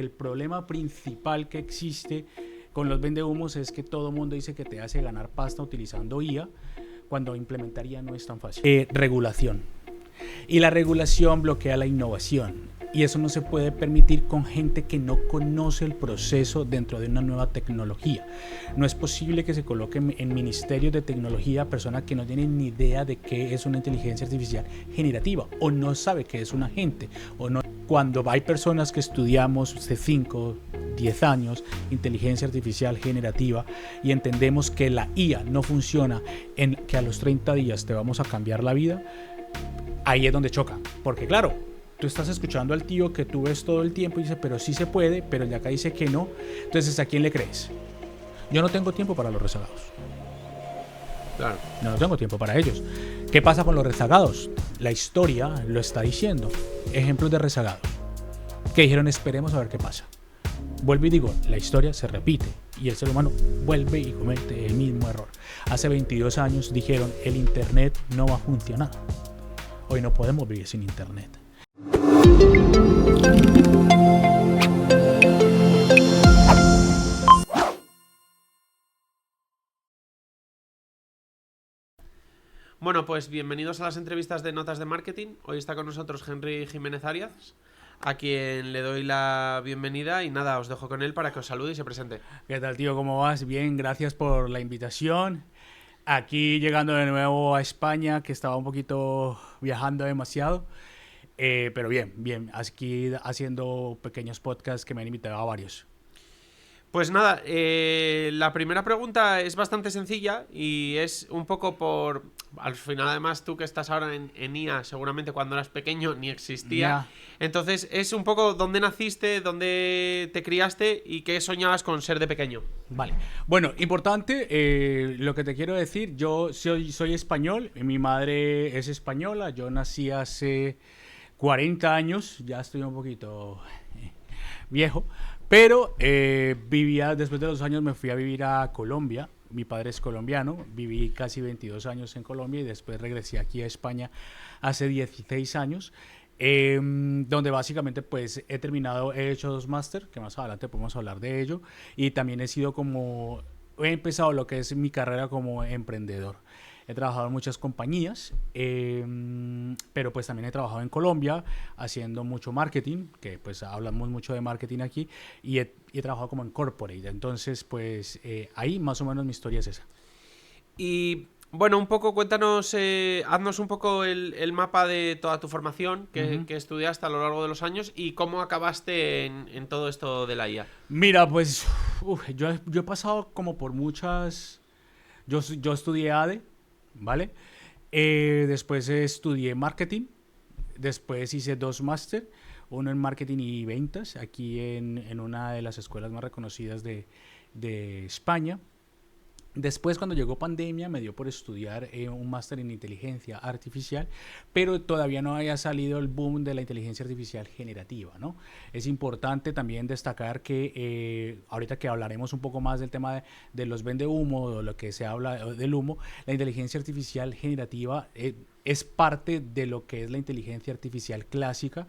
El problema principal que existe con los vendehumos es que todo el mundo dice que te hace ganar pasta utilizando IA, cuando implementar IA no es tan fácil. Regulación. Y la regulación bloquea la innovación. Y eso no se puede permitir con gente que no conoce el proceso dentro de una nueva tecnología. No es posible que se coloquen en ministerios de tecnología personas que no tienen ni idea de qué es una inteligencia artificial generativa, o no sabe qué es un agente, o no. Cuando hay personas que estudiamos hace 5, 10 años inteligencia artificial generativa y entendemos que la IA no funciona, que a los 30 días te vamos a cambiar la vida, ahí es donde choca. Porque claro, tú estás escuchando al tío que tú ves todo el tiempo y dice, pero sí se puede, pero el de acá dice que no. Entonces, ¿a quién le crees? Yo no tengo tiempo para los rezagados. Claro. No tengo tiempo para ellos. ¿Qué pasa con los rezagados? La historia lo está diciendo. Ejemplos de rezagados que dijeron, esperemos a ver qué pasa. Vuelvo y digo, la historia se repite y el ser humano vuelve y comete el mismo error. Hace 22 años dijeron, el internet no va a funcionar. Hoy no podemos vivir sin internet. Bueno, pues bienvenidos a las entrevistas de Notas de Marketing. Hoy está con nosotros Henry Jiménez Arias, a quien le doy la bienvenida y nada, os dejo con él para que os salude y se presente. ¿Qué tal, tío? ¿Cómo vas? Bien, gracias por la invitación. Aquí llegando de nuevo a España, que estaba un poquito viajando demasiado. Pero bien, aquí haciendo pequeños podcasts que me han invitado a varios. Pues nada, la primera pregunta es bastante sencilla y es un poco por... Al final, además, tú que estás ahora en IA, seguramente cuando eras pequeño ni existía. Entonces, es un poco dónde naciste, dónde te criaste y qué soñabas con ser de pequeño. Vale. Bueno, importante, lo que te quiero decir, yo soy español, mi madre es española, yo nací hace 40 años, ya estoy un poquito viejo, pero vivía, después de los años me fui a vivir a Colombia. Mi padre es colombiano, viví casi 22 años en Colombia y después regresé aquí a España hace 16 años, donde básicamente pues he hecho 2 máster, que más adelante podemos hablar de ello, y también he empezado lo que es mi carrera como emprendedor. He trabajado en muchas compañías, pero pues también he trabajado en Colombia haciendo mucho marketing, que pues hablamos mucho de marketing aquí, y he trabajado como en corporate. Entonces pues ahí más o menos mi historia es esa. Y bueno, un poco cuéntanos, haznos un poco el mapa de toda tu formación que estudiaste a lo largo de los años y cómo acabaste en todo esto de la IA. Mira, pues yo he pasado como por muchas... Yo estudié ADE, ¿vale? Después estudié marketing, después hice 2 máster, uno en marketing y ventas, aquí en una de las escuelas más reconocidas de España. Después, cuando llegó pandemia, me dio por estudiar un máster en inteligencia artificial, pero todavía no había salido el boom de la inteligencia artificial generativa, ¿no? Es importante también destacar que ahorita que hablaremos un poco más del tema de los vendehumo, o lo que se habla del humo, la inteligencia artificial generativa es parte de lo que es la inteligencia artificial clásica.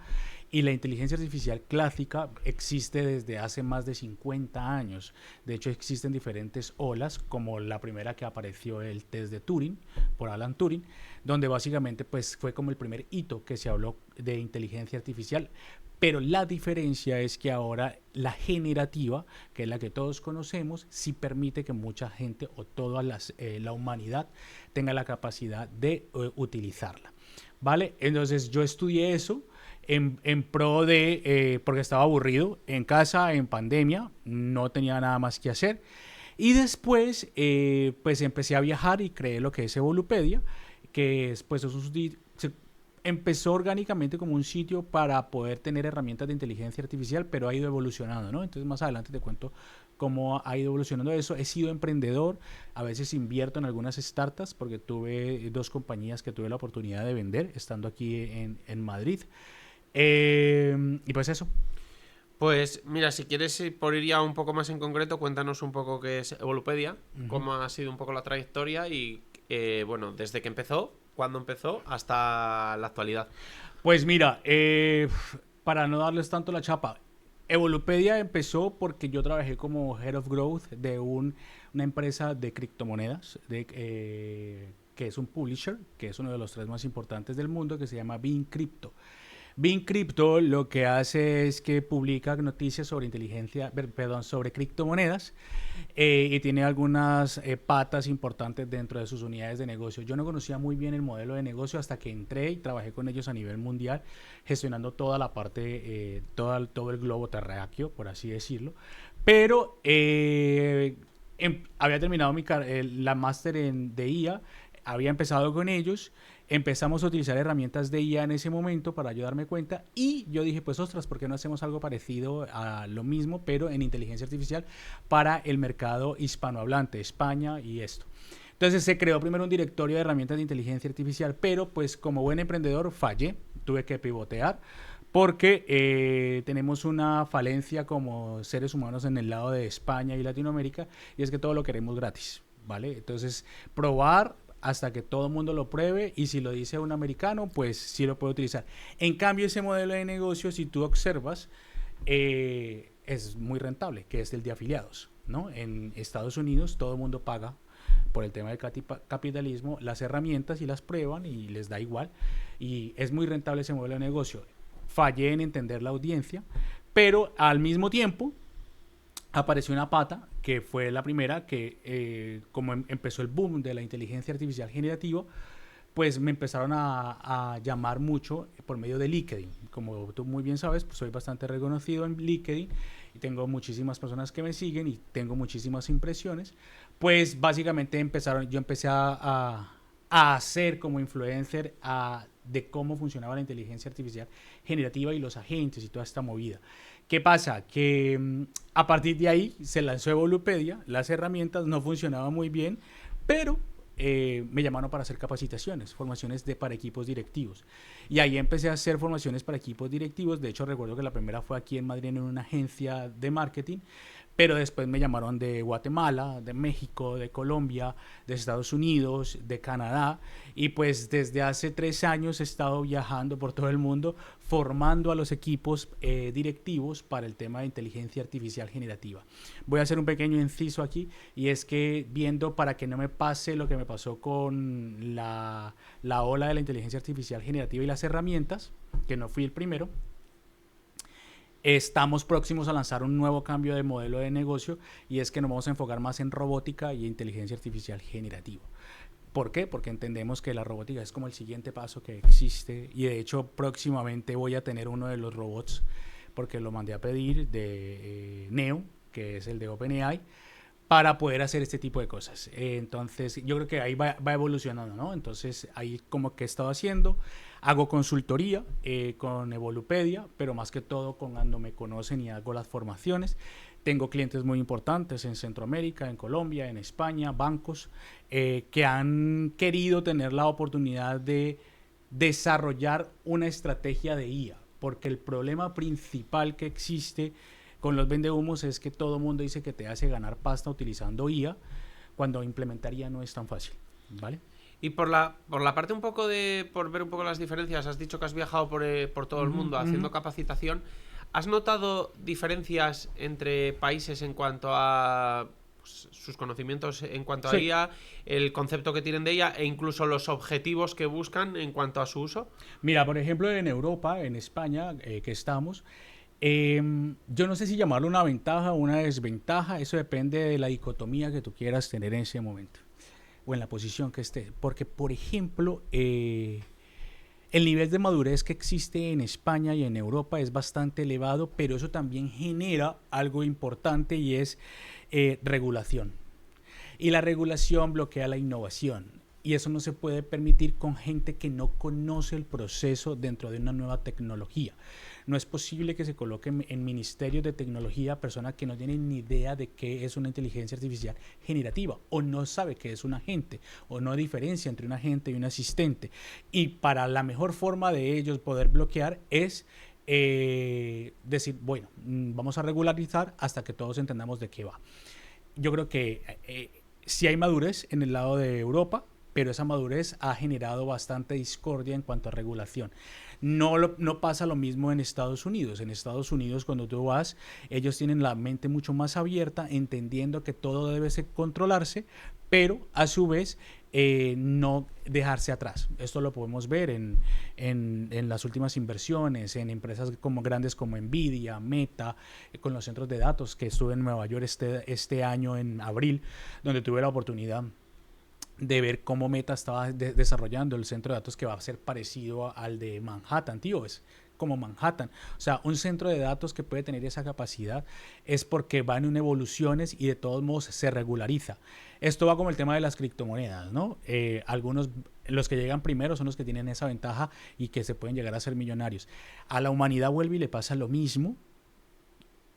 Y la inteligencia artificial clásica existe desde hace más de 50 años. De hecho, existen diferentes olas, como la primera que apareció, el test de Turing, por Alan Turing, donde básicamente pues, fue como el primer hito que se habló de inteligencia artificial. Pero la diferencia es que ahora la generativa, que es la que todos conocemos, sí permite que mucha gente o toda la humanidad tenga la capacidad de utilizarla, ¿vale? Entonces yo estudié eso en pro de, porque estaba aburrido en casa, en pandemia, no tenía nada más que hacer. Y después, pues empecé a viajar y creé lo que es Evolupedia, que es, pues, empezó orgánicamente como un sitio para poder tener herramientas de inteligencia artificial, pero ha ido evolucionando, ¿no? Entonces más adelante te cuento cómo ha ido evolucionando eso. He sido emprendedor, a veces invierto en algunas startups, porque tuve 2 compañías que tuve la oportunidad de vender estando aquí en Madrid. Y pues eso. Pues mira, si quieres por ir ya un poco más en concreto, cuéntanos un poco qué es Evolupedia, cómo ha sido un poco la trayectoria y bueno, desde que empezó, cuándo empezó, hasta la actualidad. Pues mira, para no darles tanto la chapa, Evolupedia empezó porque yo trabajé como Head of Growth de una empresa de criptomonedas, que es un publisher, que es uno de los tres más importantes del mundo, que se llama Bean Crypto. Bean Crypto lo que hace es que publica noticias sobre sobre criptomonedas, y tiene algunas patas importantes dentro de sus unidades de negocio. Yo no conocía muy bien el modelo de negocio hasta que entré y trabajé con ellos a nivel mundial, gestionando toda la parte, todo el globo terráqueo, por así decirlo. Pero había terminado la máster de IA, había empezado con ellos. Empezamos a utilizar herramientas de IA en ese momento para yo darme cuenta, y yo dije, pues ostras, ¿por qué no hacemos algo parecido a lo mismo, pero en inteligencia artificial para el mercado hispanohablante, España y esto? Entonces se creó primero un directorio de herramientas de inteligencia artificial, pero pues como buen emprendedor fallé, tuve que pivotear porque tenemos una falencia como seres humanos en el lado de España y Latinoamérica, y es que todo lo queremos gratis, ¿vale? Entonces probar hasta que todo el mundo lo pruebe, y si lo dice un americano, pues sí lo puede utilizar. En cambio, ese modelo de negocio, si tú observas, es muy rentable, que es el de afiliados, ¿no? En Estados Unidos todo el mundo paga por el tema del capitalismo las herramientas y las prueban y les da igual, y es muy rentable ese modelo de negocio. Fallé en entender la audiencia, pero al mismo tiempo apareció una pata que fue la primera que, como empezó el boom de la inteligencia artificial generativa, pues me empezaron a llamar mucho por medio de LinkedIn. Como tú muy bien sabes, pues soy bastante reconocido en LinkedIn y tengo muchísimas personas que me siguen y tengo muchísimas impresiones. Pues básicamente yo empecé a hacer como influencer de cómo funcionaba la inteligencia artificial generativa y los agentes y toda esta movida. ¿Qué pasa? Que a partir de ahí se lanzó Evolupedia, las herramientas no funcionaban muy bien, pero me llamaron para hacer capacitaciones, formaciones para equipos directivos. Y ahí empecé a hacer formaciones para equipos directivos. De hecho, recuerdo que la primera fue aquí en Madrid en una agencia de marketing, pero después me llamaron de Guatemala, de México, de Colombia, de Estados Unidos, de Canadá, y pues desde hace 3 años he estado viajando por todo el mundo formando a los equipos directivos para el tema de inteligencia artificial generativa. Voy a hacer un pequeño inciso aquí, y es que viendo para que no me pase lo que me pasó con la ola de la inteligencia artificial generativa y las herramientas, que no fui el primero, estamos próximos a lanzar un nuevo cambio de modelo de negocio, y es que nos vamos a enfocar más en robótica y inteligencia artificial generativa. ¿Por qué? Porque entendemos que la robótica es como el siguiente paso que existe, y de hecho próximamente voy a tener uno de los robots, porque lo mandé a pedir, de Neo, que es el de OpenAI, para poder hacer este tipo de cosas. Entonces yo creo que ahí va evolucionando, ¿no? Entonces ahí como que he estado haciendo, hago consultoría con Evolupedia, pero más que todo cuando me conocen y hago las formaciones. Tengo clientes muy importantes en Centroamérica, en Colombia, en España, bancos que han querido tener la oportunidad de desarrollar una estrategia de IA, porque el problema principal que existe con los vendehumos es que todo el mundo dice que te hace ganar pasta utilizando IA, cuando implementar IA no es tan fácil, ¿vale? Y por la parte un poco por ver un poco las diferencias, has dicho que has viajado por todo el mundo haciendo capacitación. ¿Has notado diferencias entre países en cuanto a pues, sus conocimientos en cuanto a IA, el concepto que tienen de ella, e incluso los objetivos que buscan en cuanto a su uso? Mira, por ejemplo, en Europa, en España, que estamos, yo no sé si llamarlo una ventaja o una desventaja, eso depende de la dicotomía que tú quieras tener en ese momento o en la posición que estés. Porque, por ejemplo, el nivel de madurez que existe en España y en Europa es bastante elevado, pero eso también genera algo importante, y es regulación. Y la regulación bloquea la innovación. Y eso no se puede permitir con gente que no conoce el proceso dentro de una nueva tecnología. No es posible que se coloquen en ministerios de tecnología personas que no tienen ni idea de qué es una inteligencia artificial generativa, o no sabe qué es un agente, o no diferencia entre un agente y un asistente. Y para la mejor forma de ellos poder bloquear es decir, bueno, vamos a regularizar hasta que todos entendamos de qué va. Yo creo que sí hay madurez en el lado de Europa, pero esa madurez ha generado bastante discordia en cuanto a regulación. No pasa lo mismo en Estados Unidos. En Estados Unidos, cuando tú vas, ellos tienen la mente mucho más abierta, entendiendo que todo debe controlarse, pero a su vez no dejarse atrás. Esto lo podemos ver en las últimas inversiones, en empresas como grandes como Nvidia, Meta, con los centros de datos, que estuve en Nueva York este año en abril, donde tuve la oportunidad de ver cómo Meta estaba desarrollando el centro de datos que va a ser parecido al de Manhattan, tío, es como Manhattan. O sea, un centro de datos que puede tener esa capacidad es porque van en evoluciones y de todos modos se regulariza. Esto va como el tema de las criptomonedas, ¿no? Algunos, los que llegan primero son los que tienen esa ventaja y que se pueden llegar a ser millonarios. A la humanidad vuelve y le pasa lo mismo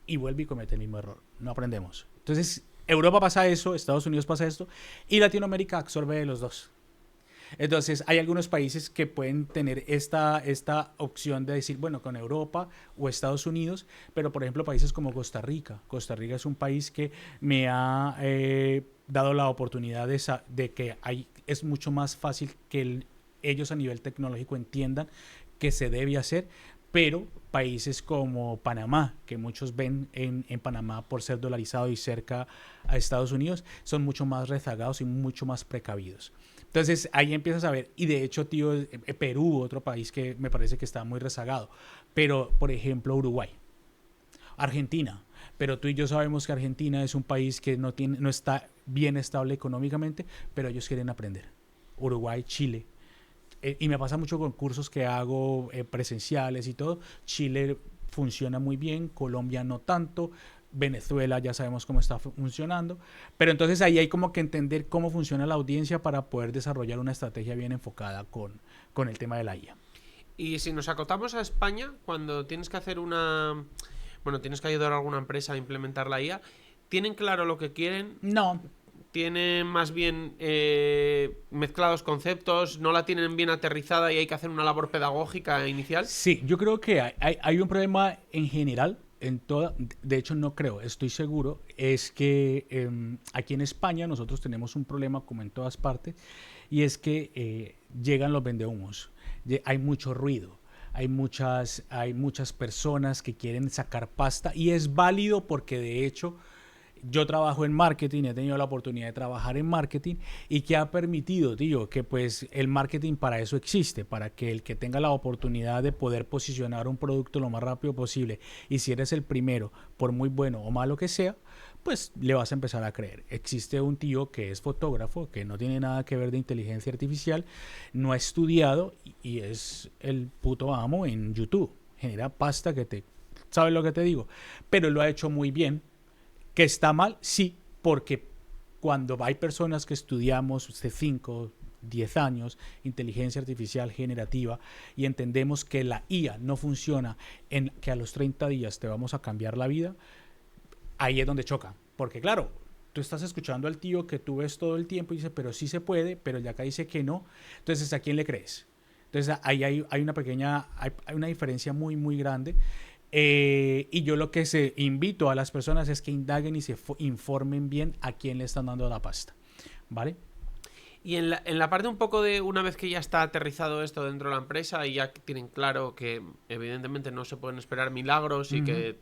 y vuelve y comete el mismo error. No aprendemos. Entonces, Europa pasa eso, Estados Unidos pasa esto y Latinoamérica absorbe de los dos. Entonces, hay algunos países que pueden tener esta opción de decir, bueno, con Europa o Estados Unidos, pero por ejemplo, países como Costa Rica. Costa Rica es un país que me ha dado la oportunidad de que es mucho más fácil que ellos a nivel tecnológico entiendan que se debe hacer, pero países como Panamá, que muchos ven en Panamá por ser dolarizado y cerca a Estados Unidos, son mucho más rezagados y mucho más precavidos. Entonces ahí empiezas a ver, y de hecho, tío, Perú, otro país que me parece que está muy rezagado, pero por ejemplo Uruguay, Argentina, pero tú y yo sabemos que Argentina es un país que no está bien estable económicamente, pero ellos quieren aprender. Uruguay, Chile, y me pasa mucho con cursos que hago presenciales y todo. Chile funciona muy bien, Colombia no tanto, Venezuela ya sabemos cómo está funcionando, pero entonces ahí hay como que entender cómo funciona la audiencia para poder desarrollar una estrategia bien enfocada con el tema de la IA. Y si nos acotamos a España, cuando tienes que hacer tienes que ayudar a alguna empresa a implementar la IA, ¿tienen claro lo que quieren? No. Tienen más bien mezclados conceptos, no la tienen bien aterrizada y hay que hacer una labor pedagógica inicial. Sí, yo creo que hay un problema en general, de hecho no creo, estoy seguro, es que aquí en España nosotros tenemos un problema como en todas partes, y es que llegan los vendehumos, hay mucho ruido. Hay muchas personas que quieren sacar pasta y es válido porque de hecho yo trabajo en marketing, he tenido la oportunidad de trabajar en marketing y que ha permitido, tío, que pues el marketing para eso existe, para que el que tenga la oportunidad de poder posicionar un producto lo más rápido posible y si eres el primero, por muy bueno o malo que sea, pues le vas a empezar a creer. Existe un tío que es fotógrafo, que no tiene nada que ver de inteligencia artificial, no ha estudiado y es el puto amo en YouTube. Genera pasta ¿sabes lo que te digo? Pero lo ha hecho muy bien. ¿Que está mal? Sí, porque cuando hay personas que estudiamos hace 5, 10 años inteligencia artificial generativa y entendemos que la IA no funciona, que a los 30 días te vamos a cambiar la vida, ahí es donde choca. Porque claro, tú estás escuchando al tío que tú ves todo el tiempo y dice, pero sí se puede, pero el de acá dice que no. Entonces, ¿a quién le crees? Entonces, ahí hay una diferencia muy, muy grande. Y yo lo que invito a las personas es que indaguen y se informen bien a quién le están dando la pasta, ¿vale? Y en la parte un poco de una vez que ya está aterrizado esto dentro de la empresa y ya tienen claro que evidentemente no se pueden esperar milagros y que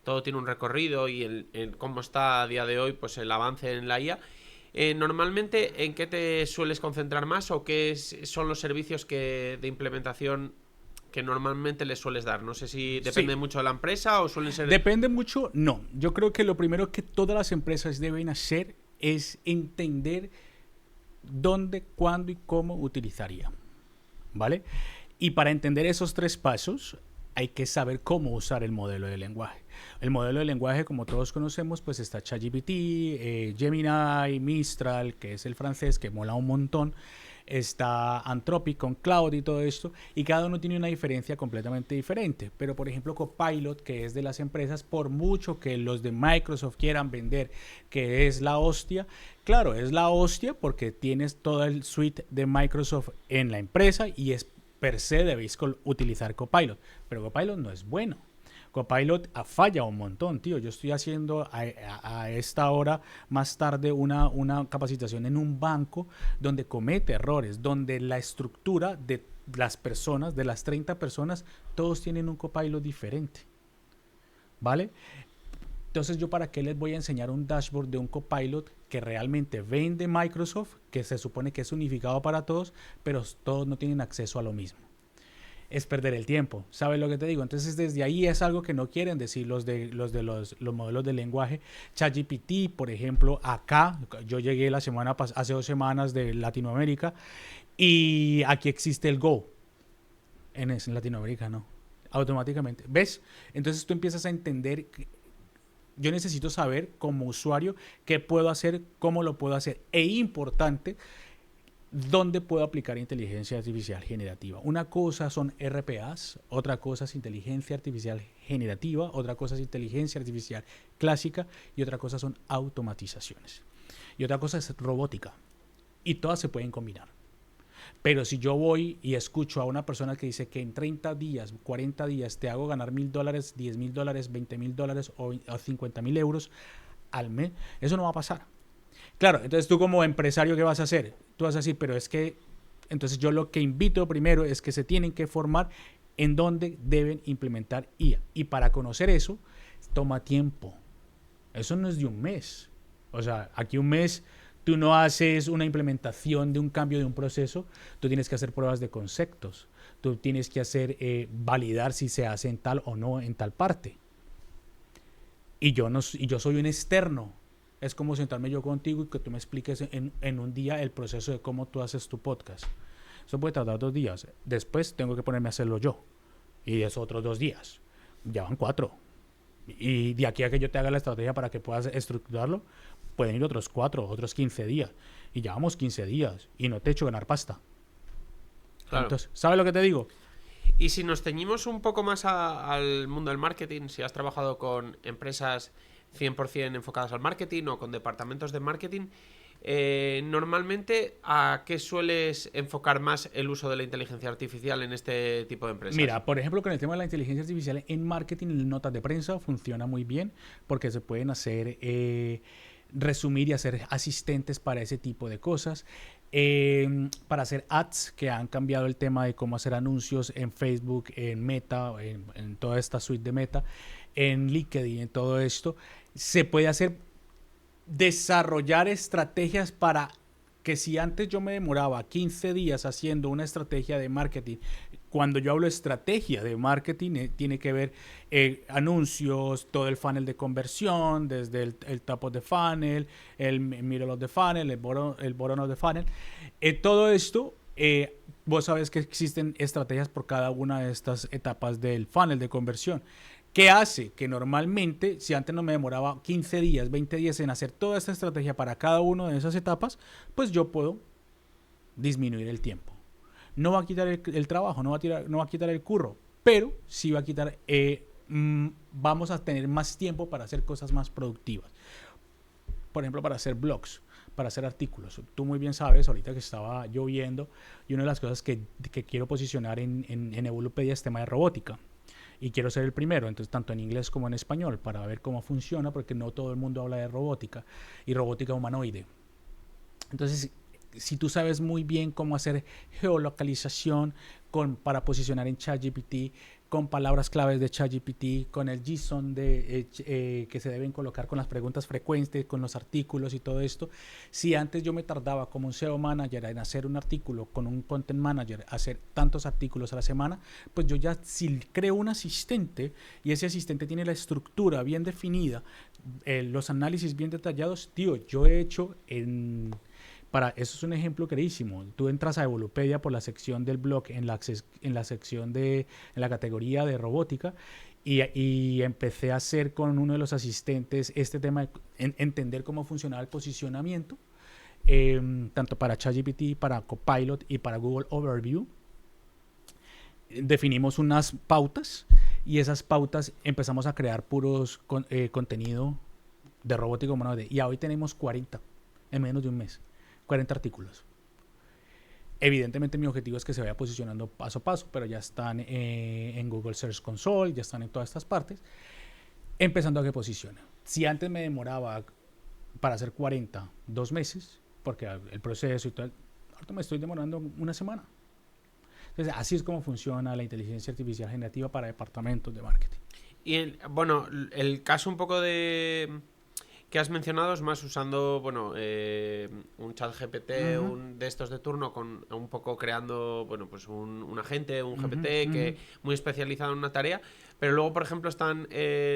todo tiene un recorrido y el cómo está a día de hoy pues el avance en la IA, normalmente ¿en qué te sueles concentrar más o qué son los servicios de implementación que normalmente les sueles dar? No sé si depende mucho de la empresa o suelen ser... Depende mucho, no. Yo creo que lo primero que todas las empresas deben hacer es entender dónde, cuándo y cómo utilizaría, ¿vale? Y para entender esos 3 pasos hay que saber cómo usar el modelo de lenguaje. El modelo de lenguaje, como todos conocemos, pues está ChatGPT, Gemini, Mistral, que es el francés, que mola un montón. Está Anthropic con Cloud y todo esto, y cada uno tiene una diferencia completamente diferente. Pero por ejemplo Copilot, que es de las empresas, por mucho que los de Microsoft quieran vender que es la hostia, claro, es la hostia porque tienes todo el suite de Microsoft en la empresa y es per se debéis utilizar Copilot, pero Copilot no es bueno. Copilot falla un montón, tío. Yo estoy haciendo a esta hora más tarde una capacitación en un banco donde comete errores, donde la estructura de las personas, de las 30 personas, todos tienen un copilot diferente, ¿vale? Entonces, ¿yo para qué les voy a enseñar un dashboard de un copilot que realmente vende Microsoft, que se supone que es unificado para todos, pero todos no tienen acceso a lo mismo? Es perder el tiempo, ¿sabes lo que te digo? Entonces desde ahí es algo que no quieren decir los modelos de lenguaje. ChatGPT, por ejemplo, acá, yo llegué hace 2 semanas de Latinoamérica y aquí existe el Go, en Latinoamérica no, automáticamente, ¿ves? Entonces tú empiezas a entender que yo necesito saber como usuario qué puedo hacer, cómo lo puedo hacer, e importante, ¿dónde puedo aplicar inteligencia artificial generativa? Una cosa son RPAs, otra cosa es inteligencia artificial generativa, otra cosa es inteligencia artificial clásica y otra cosa son automatizaciones. Y otra cosa es robótica. Y todas se pueden combinar. Pero si yo voy y escucho a una persona que dice que en 30 días, 40 días te hago ganar $1,000, $10,000, $20,000 o 50,000 euros al mes, eso no va a pasar. Claro, entonces tú como empresario, ¿qué vas a hacer? Tú vas a decir, pero es que, entonces yo lo que invito primero es que se tienen que formar en dónde deben implementar IA. Y para conocer eso, toma tiempo. Eso no es de un mes. O sea, aquí un mes tú no haces una implementación de un cambio de un proceso, tú tienes que hacer pruebas de conceptos, tú tienes que hacer validar si se hace en tal o no en tal parte. Y yo soy un externo. Es como sentarme yo contigo y que tú me expliques en un día el proceso de cómo tú haces tu podcast. Eso puede tardar 2 días. Después tengo que ponerme a hacerlo yo. Y es otros 2 días. Ya van 4. Y de aquí a que yo te haga la estrategia para que puedas estructurarlo, pueden ir otros 4, otros 15 días. Y llevamos 15 días. Y no te he hecho ganar pasta. Claro. Entonces, ¿sabes lo que te digo? Y si nos ceñimos un poco más al mundo del marketing, si has trabajado con empresas 100% enfocadas al marketing o con departamentos de marketing, normalmente, ¿a qué sueles enfocar más el uso de la inteligencia artificial en este tipo de empresas? Mira, por ejemplo, con el tema de la inteligencia artificial en marketing, en notas de prensa funciona muy bien porque se pueden hacer, resumir y hacer asistentes para ese tipo de cosas. Para hacer ads, que han cambiado el tema de cómo hacer anuncios en Facebook, en Meta, en toda esta suite de Meta, en LinkedIn, en todo esto, se puede hacer, desarrollar estrategias para que si antes yo me demoraba 15 días haciendo una estrategia de marketing, cuando yo hablo de estrategia de marketing, tiene que ver anuncios, todo el funnel de conversión, desde el top of the funnel, el middle of the funnel, el bottom of the funnel. Todo esto, vos sabes que existen estrategias por cada una de estas etapas del funnel de conversión. ¿Qué hace? Que normalmente, si antes no me demoraba 15 días, 20 días en hacer toda esta estrategia para cada una de esas etapas, pues yo puedo disminuir el tiempo. No va a quitar el trabajo, no va a quitar el curro, pero sí va a quitar, vamos a tener más tiempo para hacer cosas más productivas. Por ejemplo, para hacer blogs, para hacer artículos. Tú muy bien sabes, ahorita que estaba lloviendo, y una de las cosas que quiero posicionar en Evolupedia es tema de robótica. Y quiero ser el primero, entonces tanto en inglés como en español, para ver cómo funciona, porque no todo el mundo habla de robótica y robótica humanoide. Entonces, si tú sabes muy bien cómo hacer geolocalización para posicionar en ChatGPT, con palabras claves de ChatGPT, con el JSON que se deben colocar con las preguntas frecuentes, con los artículos y todo esto. Si antes yo me tardaba como un SEO manager en hacer un artículo, con un content manager, hacer tantos artículos a la semana, pues yo ya si creo un asistente y ese asistente tiene la estructura bien definida, los análisis bien detallados, tío, yo he hecho eso es un ejemplo clarísimo. Tú entras a Evolupedia por la sección del blog, en la sección en la categoría de robótica, y empecé a hacer con uno de los asistentes este tema de entender cómo funcionaba el posicionamiento, tanto para ChatGPT, para Copilot y para Google Overview. Definimos unas pautas y esas pautas empezamos a crear contenido de robótica humanoide. Y hoy tenemos 40 en menos de un mes. 40 artículos. Evidentemente mi objetivo es que se vaya posicionando paso a paso, pero ya están en Google Search Console, ya están en todas estas partes, empezando a que posicione. Si antes me demoraba para hacer 40 2 meses, porque el proceso y tal, ahorita me estoy demorando una semana. Entonces, así es como funciona la inteligencia artificial generativa para departamentos de marketing. Y bueno, el caso un poco de que has mencionado es más usando, bueno, un chat GPT, Ujú, de estos de turno, con un poco creando, bueno, pues un agente, un ujú, GPT ujú, que muy especializado en una tarea. Pero luego, por ejemplo, están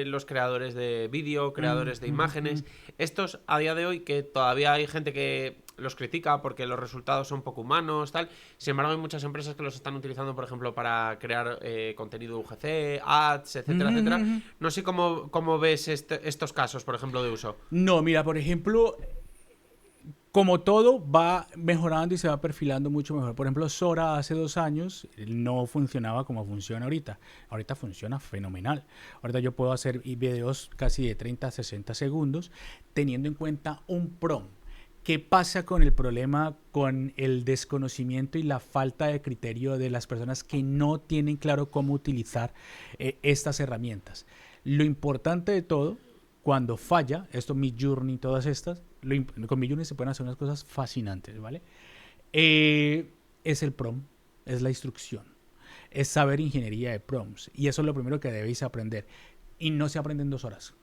los creadores de vídeo, creadores de ujú, ujú. imágenes. Estos, a día de hoy, que todavía hay gente que los critica porque los resultados son poco humanos, tal. Sin embargo, hay muchas empresas que los están utilizando, por ejemplo, para crear contenido UGC, ads, etcétera, Ujú, ujú, etcétera. ujú. No sé cómo ves estos casos, por ejemplo, de uso. No, mira, por ejemplo, como todo va mejorando y se va perfilando mucho mejor. Por ejemplo, Sora hace 2 años no funcionaba como funciona ahorita. Ahorita funciona fenomenal. Ahorita yo puedo hacer videos casi de 30 a 60 segundos teniendo en cuenta un prompt. ¿Qué pasa con el problema, con el desconocimiento y la falta de criterio de las personas que no tienen claro cómo utilizar estas herramientas? Lo importante de todo, cuando falla, esto Midjourney, todas estas, con Midjourney se pueden hacer unas cosas fascinantes, ¿vale? Es el prompt, es la instrucción, es saber ingeniería de prompts. Y eso es lo primero que debéis aprender. Y no se aprende en 2 horas.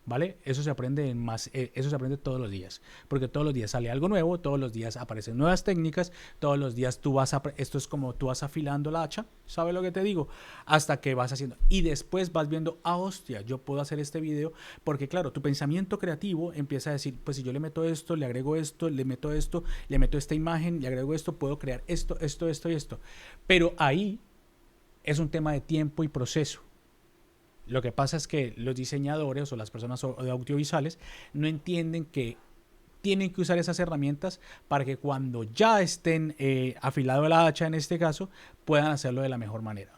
¿Vale? Eso se aprende eso se aprende todos los días, porque todos los días sale algo nuevo, todos los días aparecen nuevas técnicas, todos los días esto es como tú vas afilando la hacha, ¿sabes lo que te digo? Hasta que vas haciendo y después vas viendo, hostia, yo puedo hacer este video, porque claro, tu pensamiento creativo empieza a decir, pues si yo le meto esto, le agrego esto, le meto esto, le meto esta imagen, le agrego esto, puedo crear esto y esto, pero ahí es un tema de tiempo y proceso. Lo que pasa es que los diseñadores o las personas audiovisuales no entienden que tienen que usar esas herramientas para que cuando ya estén afilado la hacha en este caso, puedan hacerlo de la mejor manera.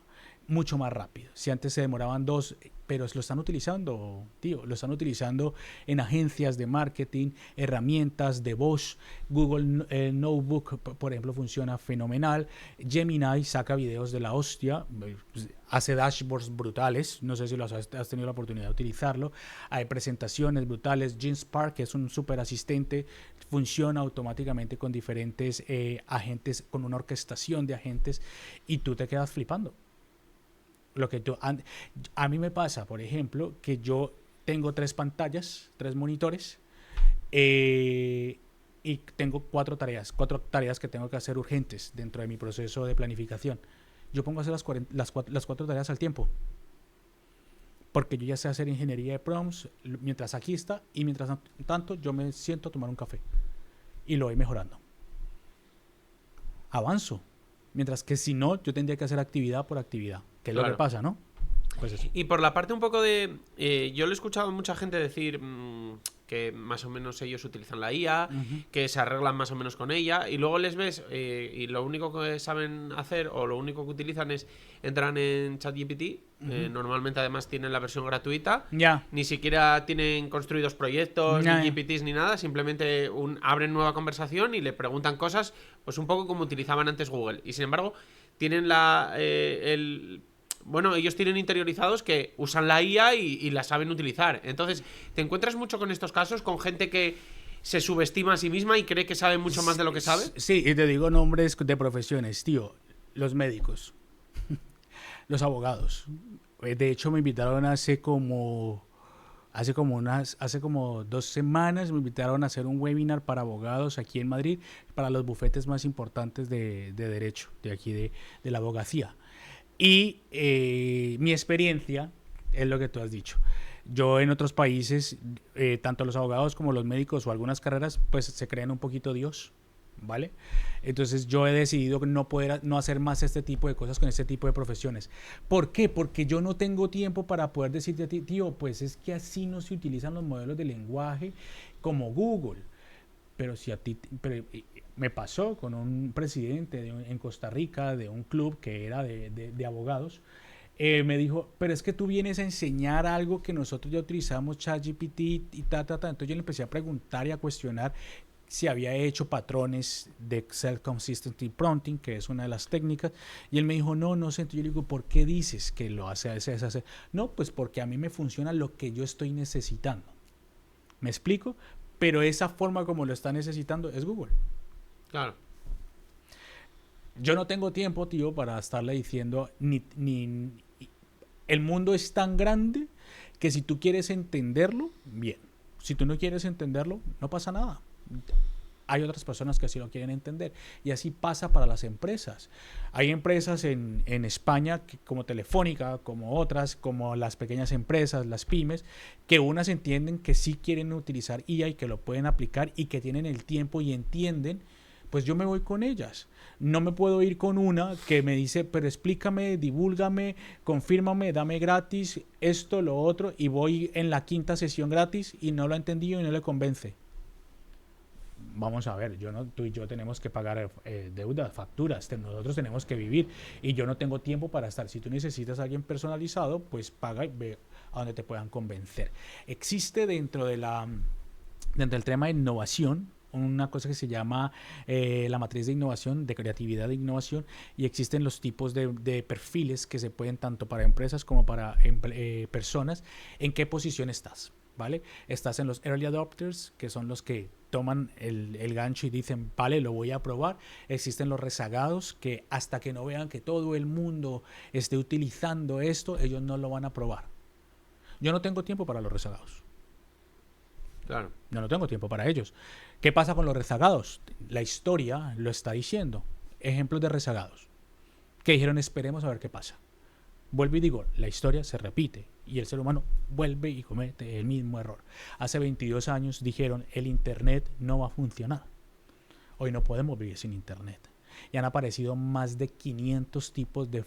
Mucho más rápido. Si antes se demoraban 2, pero lo están utilizando, tío, lo están utilizando en agencias de marketing, herramientas de voz. Google Notebook, por ejemplo, funciona fenomenal. Gemini saca videos de la hostia, hace dashboards brutales. No sé si has tenido la oportunidad de utilizarlo. Hay presentaciones brutales. Genspark, que es un super asistente, funciona automáticamente con diferentes agentes, con una orquestación de agentes, y tú te quedas flipando. Lo que a mí me pasa, por ejemplo, que yo tengo 3 pantallas, 3 monitores, y tengo 4 tareas que tengo que hacer urgentes dentro de mi proceso de planificación. Yo pongo a hacer las 4 tareas al tiempo, porque yo ya sé hacer ingeniería de prompts mientras aquí está, y mientras tanto yo me siento a tomar un café y lo voy mejorando. Avanzo. Mientras que si no, yo tendría que hacer actividad por actividad. ¿Qué es lo que Claro. pasa, no? Pues eso. Y por la parte un poco de... yo lo he escuchado a mucha gente decir que más o menos ellos utilizan la IA, Ujú. que se arreglan más o menos con ella, y luego les ves y lo único que saben hacer o lo único que utilizan es entran en ChatGPT. Normalmente además tienen la versión gratuita. Ya. Ni siquiera tienen construidos proyectos, ni Ya, ya. GPTs, ni nada. Simplemente abren nueva conversación y le preguntan cosas, pues un poco como utilizaban antes Google. Y sin embargo, tienen bueno, ellos tienen interiorizados que usan la IA y la saben utilizar. Entonces, te encuentras mucho con estos casos, con gente que se subestima a sí misma y cree que sabe mucho más de lo que sabe. Sí, y te digo nombres de profesiones, tío. Los médicos, los abogados. De hecho, me invitaron hace como 2 semanas, me invitaron a hacer un webinar para abogados aquí en Madrid, para los bufetes más importantes de derecho, de aquí de la abogacía. Y mi experiencia es lo que tú has dicho. Yo en otros países, tanto los abogados como los médicos o algunas carreras, pues se creen un poquito Dios, ¿vale? Entonces yo he decidido no hacer más este tipo de cosas con este tipo de profesiones. ¿Por qué? Porque yo no tengo tiempo para poder decirte a ti, tío, pues es que así no se utilizan los modelos de lenguaje como Google. Pero si a ti, pero me pasó con un presidente en Costa Rica de un club que era de abogados, me dijo, pero es que tú vienes a enseñar algo que nosotros ya utilizamos, ChatGPT y ta. Entonces yo le empecé a preguntar y a cuestionar si había hecho patrones de Self-Consistency Prompting, que es una de las técnicas, y él me dijo, no sé. Entonces yo le digo, ¿por qué dices que lo hace? No, pues porque a mí me funciona lo que yo estoy necesitando. ¿Me explico? Pero esa forma como lo está necesitando es Google. Claro. Yo no tengo tiempo, tío, para estarle diciendo, el mundo es tan grande que si tú quieres entenderlo, bien. Si tú no quieres entenderlo, no pasa nada. Hay otras personas que así lo quieren entender. Y así pasa para las empresas. Hay empresas en España, como Telefónica, como otras, como las pequeñas empresas, las pymes, que unas entienden que sí quieren utilizar IA y que lo pueden aplicar y que tienen el tiempo y entienden, pues yo me voy con ellas. No me puedo ir con una que me dice, pero explícame, divúlgame, confírmame, dame gratis esto, lo otro, y voy en la 5ª sesión gratis y no lo ha entendido y no le convence. Vamos a ver, tú y yo tenemos que pagar deudas, facturas, nosotros tenemos que vivir y yo no tengo tiempo para estar. Si tú necesitas a alguien personalizado, pues paga y ve a donde te puedan convencer. Existe dentro del tema de innovación una cosa que se llama la matriz de innovación, de creatividad de innovación, y existen los tipos de perfiles que se pueden tanto para empresas como para personas. ¿En qué posición estás? ¿Vale? Estás en los early adopters, que son los que toman el gancho y dicen, vale, lo voy a probar. Existen los rezagados, que hasta que no vean que todo el mundo esté utilizando esto, ellos no lo van a probar. Yo no tengo tiempo para los rezagados. Claro. Yo no tengo tiempo para ellos. ¿Qué pasa con los rezagados? La historia lo está diciendo. Ejemplos de rezagados que dijeron, esperemos a ver qué pasa. Vuelvo y digo, la historia se repite y el ser humano vuelve y comete el mismo error. Hace 22 años dijeron, el Internet no va a funcionar. Hoy no podemos vivir sin Internet. Y han aparecido más de 500 tipos de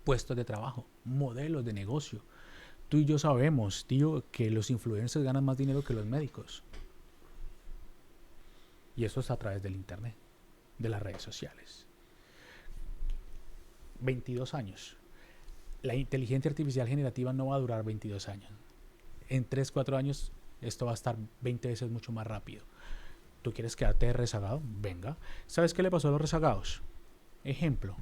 puestos de trabajo, modelos de negocio. Tú y yo sabemos, tío, que los influencers ganan más dinero que los médicos. Y eso es a través del Internet, de las redes sociales. 22 años. La inteligencia artificial generativa no va a durar 22 años. En 3, 4 años esto va a estar 20 veces mucho más rápido. ¿Tú quieres quedarte rezagado? Venga. ¿Sabes qué le pasó a los rezagados? Ejemplo,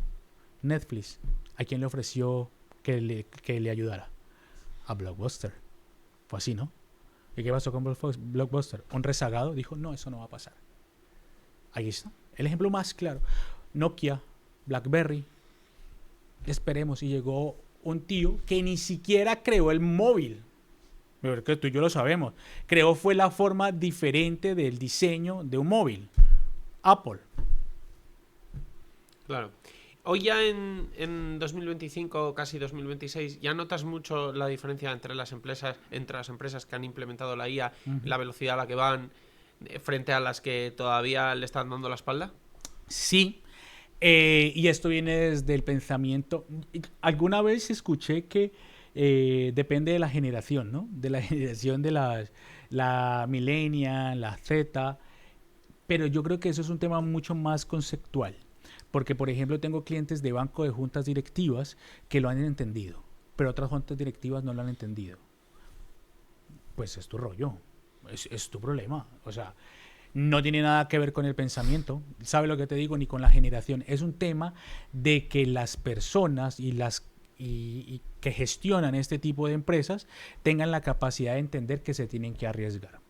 Netflix. ¿A quién le ofreció que le ayudara? A Blockbuster. Fue así, ¿no? ¿Y qué pasó con Blockbuster? Un rezagado dijo, no, eso no va a pasar. Ahí está. El ejemplo más claro. Nokia, BlackBerry. Esperemos, y llegó un tío que ni siquiera creó el móvil. Porque tú y yo lo sabemos. Fue la forma diferente del diseño de un móvil. Apple. Claro. Hoy ya en 2025, casi 2026, ¿ya notas mucho la diferencia entre las empresas que han implementado la IA, la velocidad a la que van, frente a las que todavía le están dando la espalda? Sí. Y esto viene desde el pensamiento. Alguna vez escuché que depende de la generación, ¿no? De la generación de la millennial, la Z. Pero yo creo que eso es un tema mucho más conceptual. Porque, por ejemplo, tengo clientes de banco de juntas directivas que lo han entendido, pero otras juntas directivas no lo han entendido. Pues es tu rollo, es tu problema. O sea, no tiene nada que ver con el pensamiento, ¿sabe lo que te digo? Ni con la generación. Es un tema de que las personas y que gestionan este tipo de empresas tengan la capacidad de entender que se tienen que arriesgar.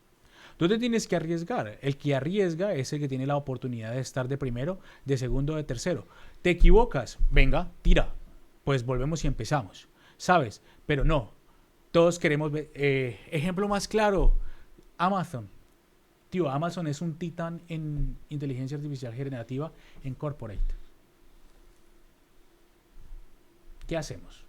Tú te tienes que arriesgar. El que arriesga es el que tiene la oportunidad de estar de primero, de segundo, de tercero. ¿Te equivocas? Venga, tira. Pues volvemos y empezamos. ¿Sabes? Pero no. Todos queremos ver. Ejemplo más claro. Amazon. Tío, Amazon es un titán en inteligencia artificial generativa en corporate. ¿Qué hacemos?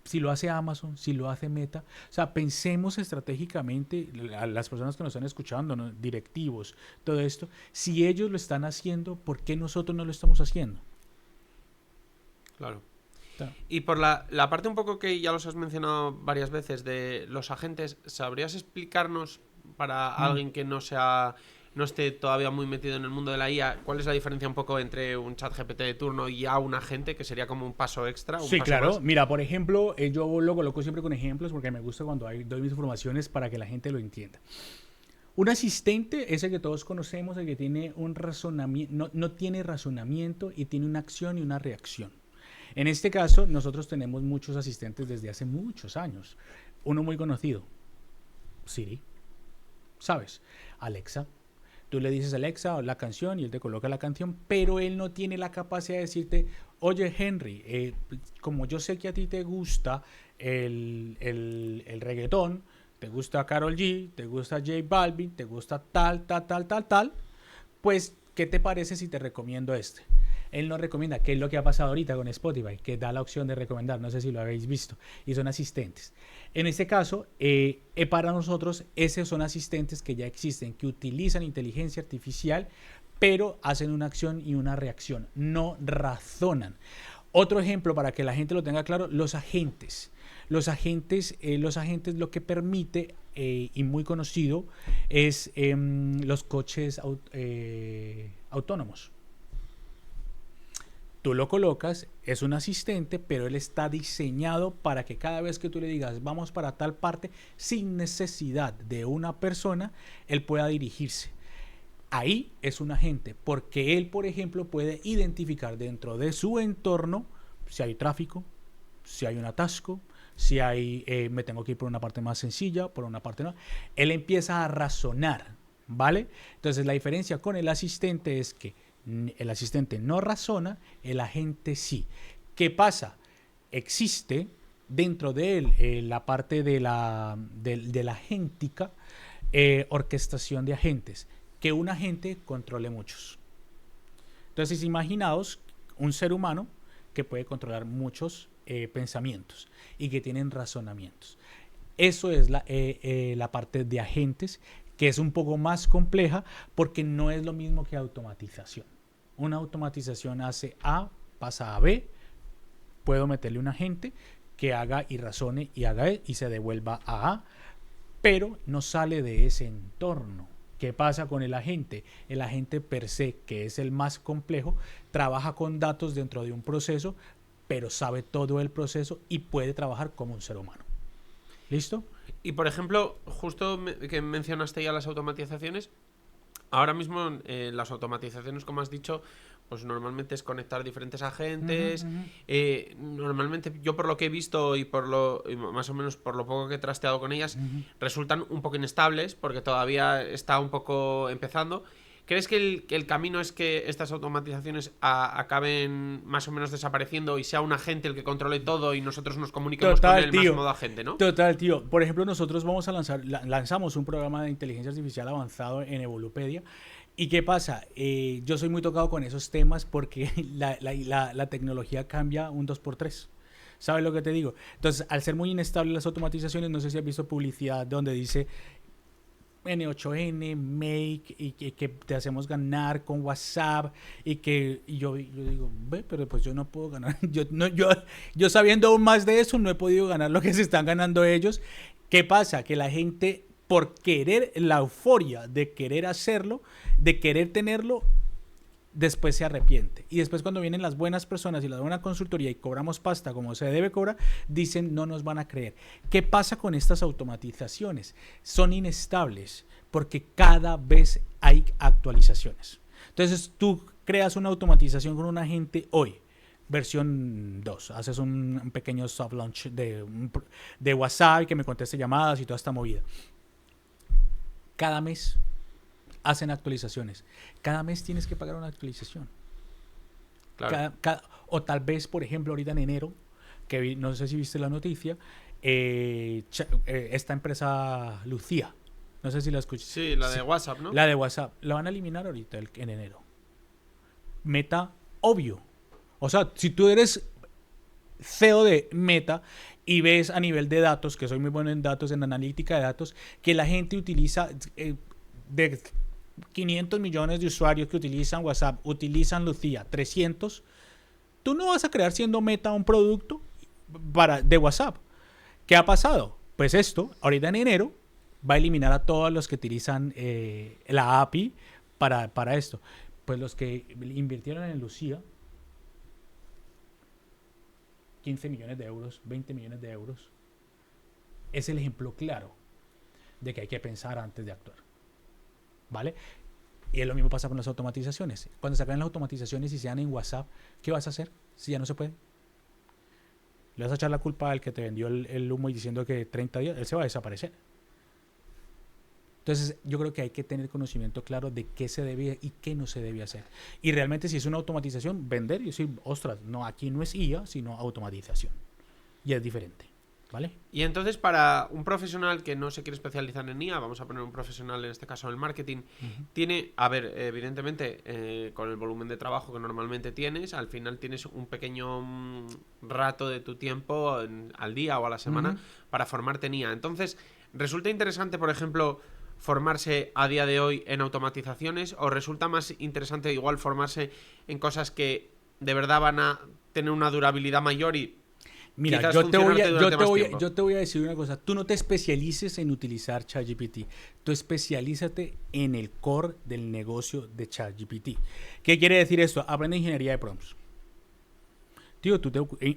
Si lo hace Amazon, si lo hace Meta. O sea, pensemos estratégicamente, a las personas que nos están escuchando, ¿no? Directivos, todo esto. Si ellos lo están haciendo, ¿por qué nosotros no lo estamos haciendo? Claro. Y por la parte un poco que ya los has mencionado varias veces de los agentes, ¿sabrías explicarnos para alguien que no esté todavía muy metido en el mundo de la IA, cuál es la diferencia un poco entre un chat GPT de turno y a un agente, que sería como un paso extra? Sí, claro. Más. Mira, por ejemplo, yo lo coloco siempre con ejemplos porque me gusta cuando doy mis informaciones para que la gente lo entienda. Un asistente es el que todos conocemos, el que tiene un razonamiento, no tiene razonamiento y tiene una acción y una reacción. En este caso, nosotros tenemos muchos asistentes desde hace muchos años. Uno muy conocido, Siri, ¿sabes? Alexa. Tú le dices Alexa la canción y él te coloca la canción, pero él no tiene la capacidad de decirte, oye Henry, como yo sé que a ti te gusta el reggaetón, te gusta Karol G, te gusta J Balvin, te gusta tal, pues, ¿qué te parece si te recomiendo este? Él no recomienda, que es lo que ha pasado ahorita con Spotify, que da la opción de recomendar, no sé si lo habéis visto, y son asistentes. En este caso, para nosotros, esos son asistentes que ya existen, que utilizan inteligencia artificial, pero hacen una acción y una reacción, no razonan. Otro ejemplo para que la gente lo tenga claro, los agentes. Los agentes lo que permite, y muy conocido, es los coches autónomos. Tú lo colocas, es un asistente, pero él está diseñado para que cada vez que tú le digas vamos para tal parte, sin necesidad de una persona, él pueda dirigirse. Ahí es un agente, porque él, por ejemplo, puede identificar dentro de su entorno si hay tráfico, si hay un atasco, si hay, me tengo que ir por una parte más sencilla, por una parte no. Él empieza a razonar, ¿vale? Entonces la diferencia con el asistente es que el asistente no razona, el agente sí. ¿Qué pasa? Existe dentro de él la parte de la agéntica, orquestación de agentes, que un agente controle muchos. Entonces imaginaos un ser humano que puede controlar muchos pensamientos y que tienen razonamientos. Eso es la parte de agentes, que es un poco más compleja porque no es lo mismo que automatización. Una automatización hace A, pasa a B, puedo meterle un agente que haga y razone y haga y se devuelva a A, pero no sale de ese entorno. ¿Qué pasa con el agente? El agente per se, que es el más complejo, trabaja con datos dentro de un proceso, pero sabe todo el proceso y puede trabajar como un ser humano. ¿Listo? Y por ejemplo, justo que mencionaste ya las automatizaciones, ahora mismo las automatizaciones, como has dicho, pues normalmente es conectar diferentes agentes. Normalmente yo por lo que he visto y más o menos por lo poco que he trasteado con ellas, resultan un poco inestables porque todavía está un poco empezando. ¿Crees que el camino es que estas automatizaciones acaben más o menos desapareciendo y sea un agente el que controle todo y nosotros nos comuniquemos con él más modo agente, ¿no? Total, tío. Por ejemplo, nosotros vamos a lanzamos un programa de inteligencia artificial avanzado en Evolupedia. ¿Y qué pasa? Yo soy muy tocado con esos temas porque la tecnología cambia un 2x3. ¿Sabes lo que te digo? Entonces, al ser muy inestables las automatizaciones, no sé si has visto publicidad donde dice N8N, Make, y que te hacemos ganar con WhatsApp, y yo digo, ve, pero pues yo no puedo ganar, yo sabiendo aún más de eso no he podido ganar lo que se están ganando ellos. ¿Qué pasa? Que la gente, por querer la euforia de querer hacerlo, de querer tenerlo, después se arrepiente. Y después cuando vienen las buenas personas y la buena consultoría y cobramos pasta como se debe cobrar, dicen no nos van a creer. ¿Qué pasa con estas automatizaciones? Son inestables porque cada vez hay actualizaciones. Entonces tú creas una automatización con un agente hoy, versión 2, haces un pequeño soft launch de WhatsApp que me conteste llamadas y toda esta movida. Cada mes hacen actualizaciones. Cada mes tienes que pagar una actualización. Claro. O tal vez, por ejemplo, ahorita en enero, que no sé si viste la noticia, esta empresa Lucía, no sé si la escuché. Sí, la de WhatsApp, ¿no? La de WhatsApp, la van a eliminar ahorita en enero. Meta, obvio. O sea, si tú eres CEO de Meta y ves a nivel de datos, que soy muy bueno en datos, en analítica de datos, que la gente utiliza de 500 millones de usuarios que utilizan WhatsApp, utilizan Lucía, 300, tú no vas a crear siendo Meta un producto de WhatsApp. ¿Qué ha pasado? Pues esto, ahorita en enero, va a eliminar a todos los que utilizan la API para esto. Pues los que invirtieron en Lucía, 15 millones de euros, 20 millones de euros, es el ejemplo claro de que hay que pensar antes de actuar. ¿Vale? Y lo mismo pasa con las automatizaciones. Cuando se acaben las automatizaciones y sean en WhatsApp, ¿qué vas a hacer si ya no se puede? ¿Le vas a echar la culpa al que te vendió el humo y diciendo que 30 días? Él se va a desaparecer. Entonces, yo creo que hay que tener conocimiento claro de qué se debe y qué no se debe hacer. Y realmente, si es una automatización, vender y decir, ostras, no, aquí no es IA, sino automatización. Y es diferente, ¿vale? Y entonces, para un profesional que no se quiere especializar en IA, vamos a poner un profesional en este caso en el marketing, tiene, a ver, evidentemente, con el volumen de trabajo que normalmente tienes, al final tienes un pequeño rato de tu tiempo al día o a la semana para formarte en IA. Entonces, ¿resulta interesante, por ejemplo, formarse a día de hoy en automatizaciones, o resulta más interesante igual formarse en cosas que de verdad van a tener una durabilidad mayor y Mira, quizás yo te voy funcionarte durante más a, tiempo? yo te voy a decir una cosa. Tú no te especialices en utilizar ChatGPT. Tú especialízate en el core del negocio de ChatGPT. ¿Qué quiere decir esto? Aprende ingeniería de prompts. Tío,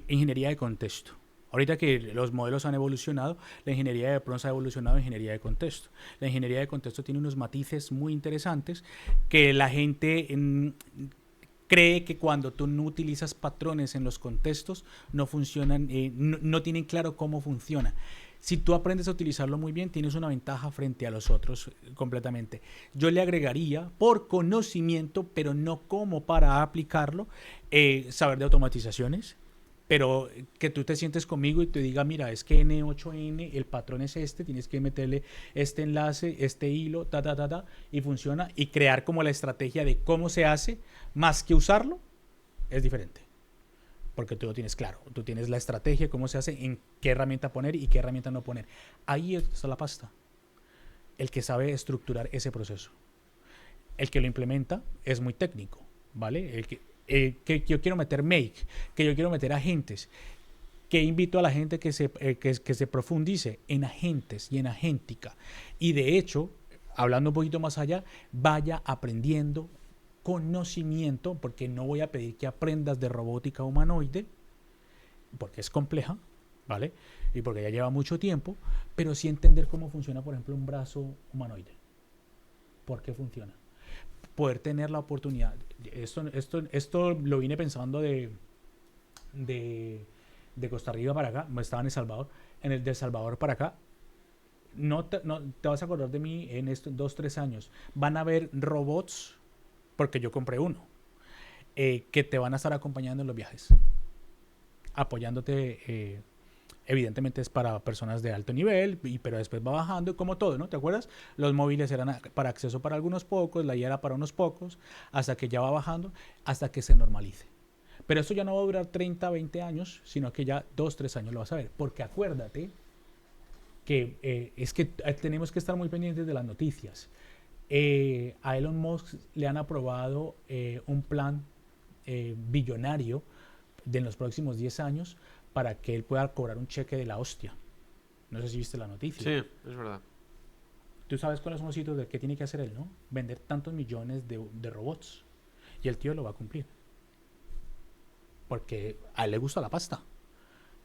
ingeniería de contexto. Ahorita que los modelos han evolucionado, la ingeniería de prompts ha evolucionado a ingeniería de contexto. La ingeniería de contexto tiene unos matices muy interesantes que la gente cree que cuando tú no utilizas patrones en los contextos, no funcionan, no tienen claro cómo funciona. Si tú aprendes a utilizarlo muy bien, tienes una ventaja frente a los otros completamente. Yo le agregaría, por conocimiento, pero no como para aplicarlo, saber de automatizaciones, pero que tú te sientes conmigo y te diga, mira, es que N8N, el patrón es este, tienes que meterle este enlace, este hilo, y funciona, y crear como la estrategia de cómo se hace, más que usarlo, es diferente. Porque tú lo tienes claro, tú tienes la estrategia, cómo se hace, en qué herramienta poner y qué herramienta no poner. Ahí está la pasta. El que sabe estructurar ese proceso. El que lo implementa es muy técnico, ¿vale? Que yo quiero meter make, que yo quiero meter agentes, que invito a la gente que se profundice en agentes y en agéntica. Y de hecho, hablando un poquito más allá, vaya aprendiendo conocimiento, porque no voy a pedir que aprendas de robótica humanoide, porque es compleja, ¿vale? Y porque ya lleva mucho tiempo, pero sí entender cómo funciona, por ejemplo, un brazo humanoide. ¿Por qué funciona? Poder tener la oportunidad. Esto lo vine pensando de Costa Rica para acá, estaba en El Salvador, en el de El Salvador para acá. No te vas a acordar de mí en estos 2-3 años. Van a haber robots, porque yo compré uno, que te van a estar acompañando en los viajes, apoyándote. Evidentemente es para personas de alto nivel, pero después va bajando, como todo, ¿no? ¿Te acuerdas? Los móviles eran para acceso para algunos pocos, la IA era para unos pocos, hasta que ya va bajando, hasta que se normalice. Pero esto ya no va a durar 30, 20 años, sino que ya 2-3 años lo vas a ver. Porque acuérdate que es que tenemos que estar muy pendientes de las noticias. A Elon Musk le han aprobado un plan billonario de los próximos 10 años para que él pueda cobrar un cheque de la hostia. No sé si viste la noticia. Sí, es verdad. Tú sabes cuáles son los hitos de qué tiene que hacer él, ¿no? Vender tantos millones de robots. Y el tío lo va a cumplir. Porque a él le gusta la pasta.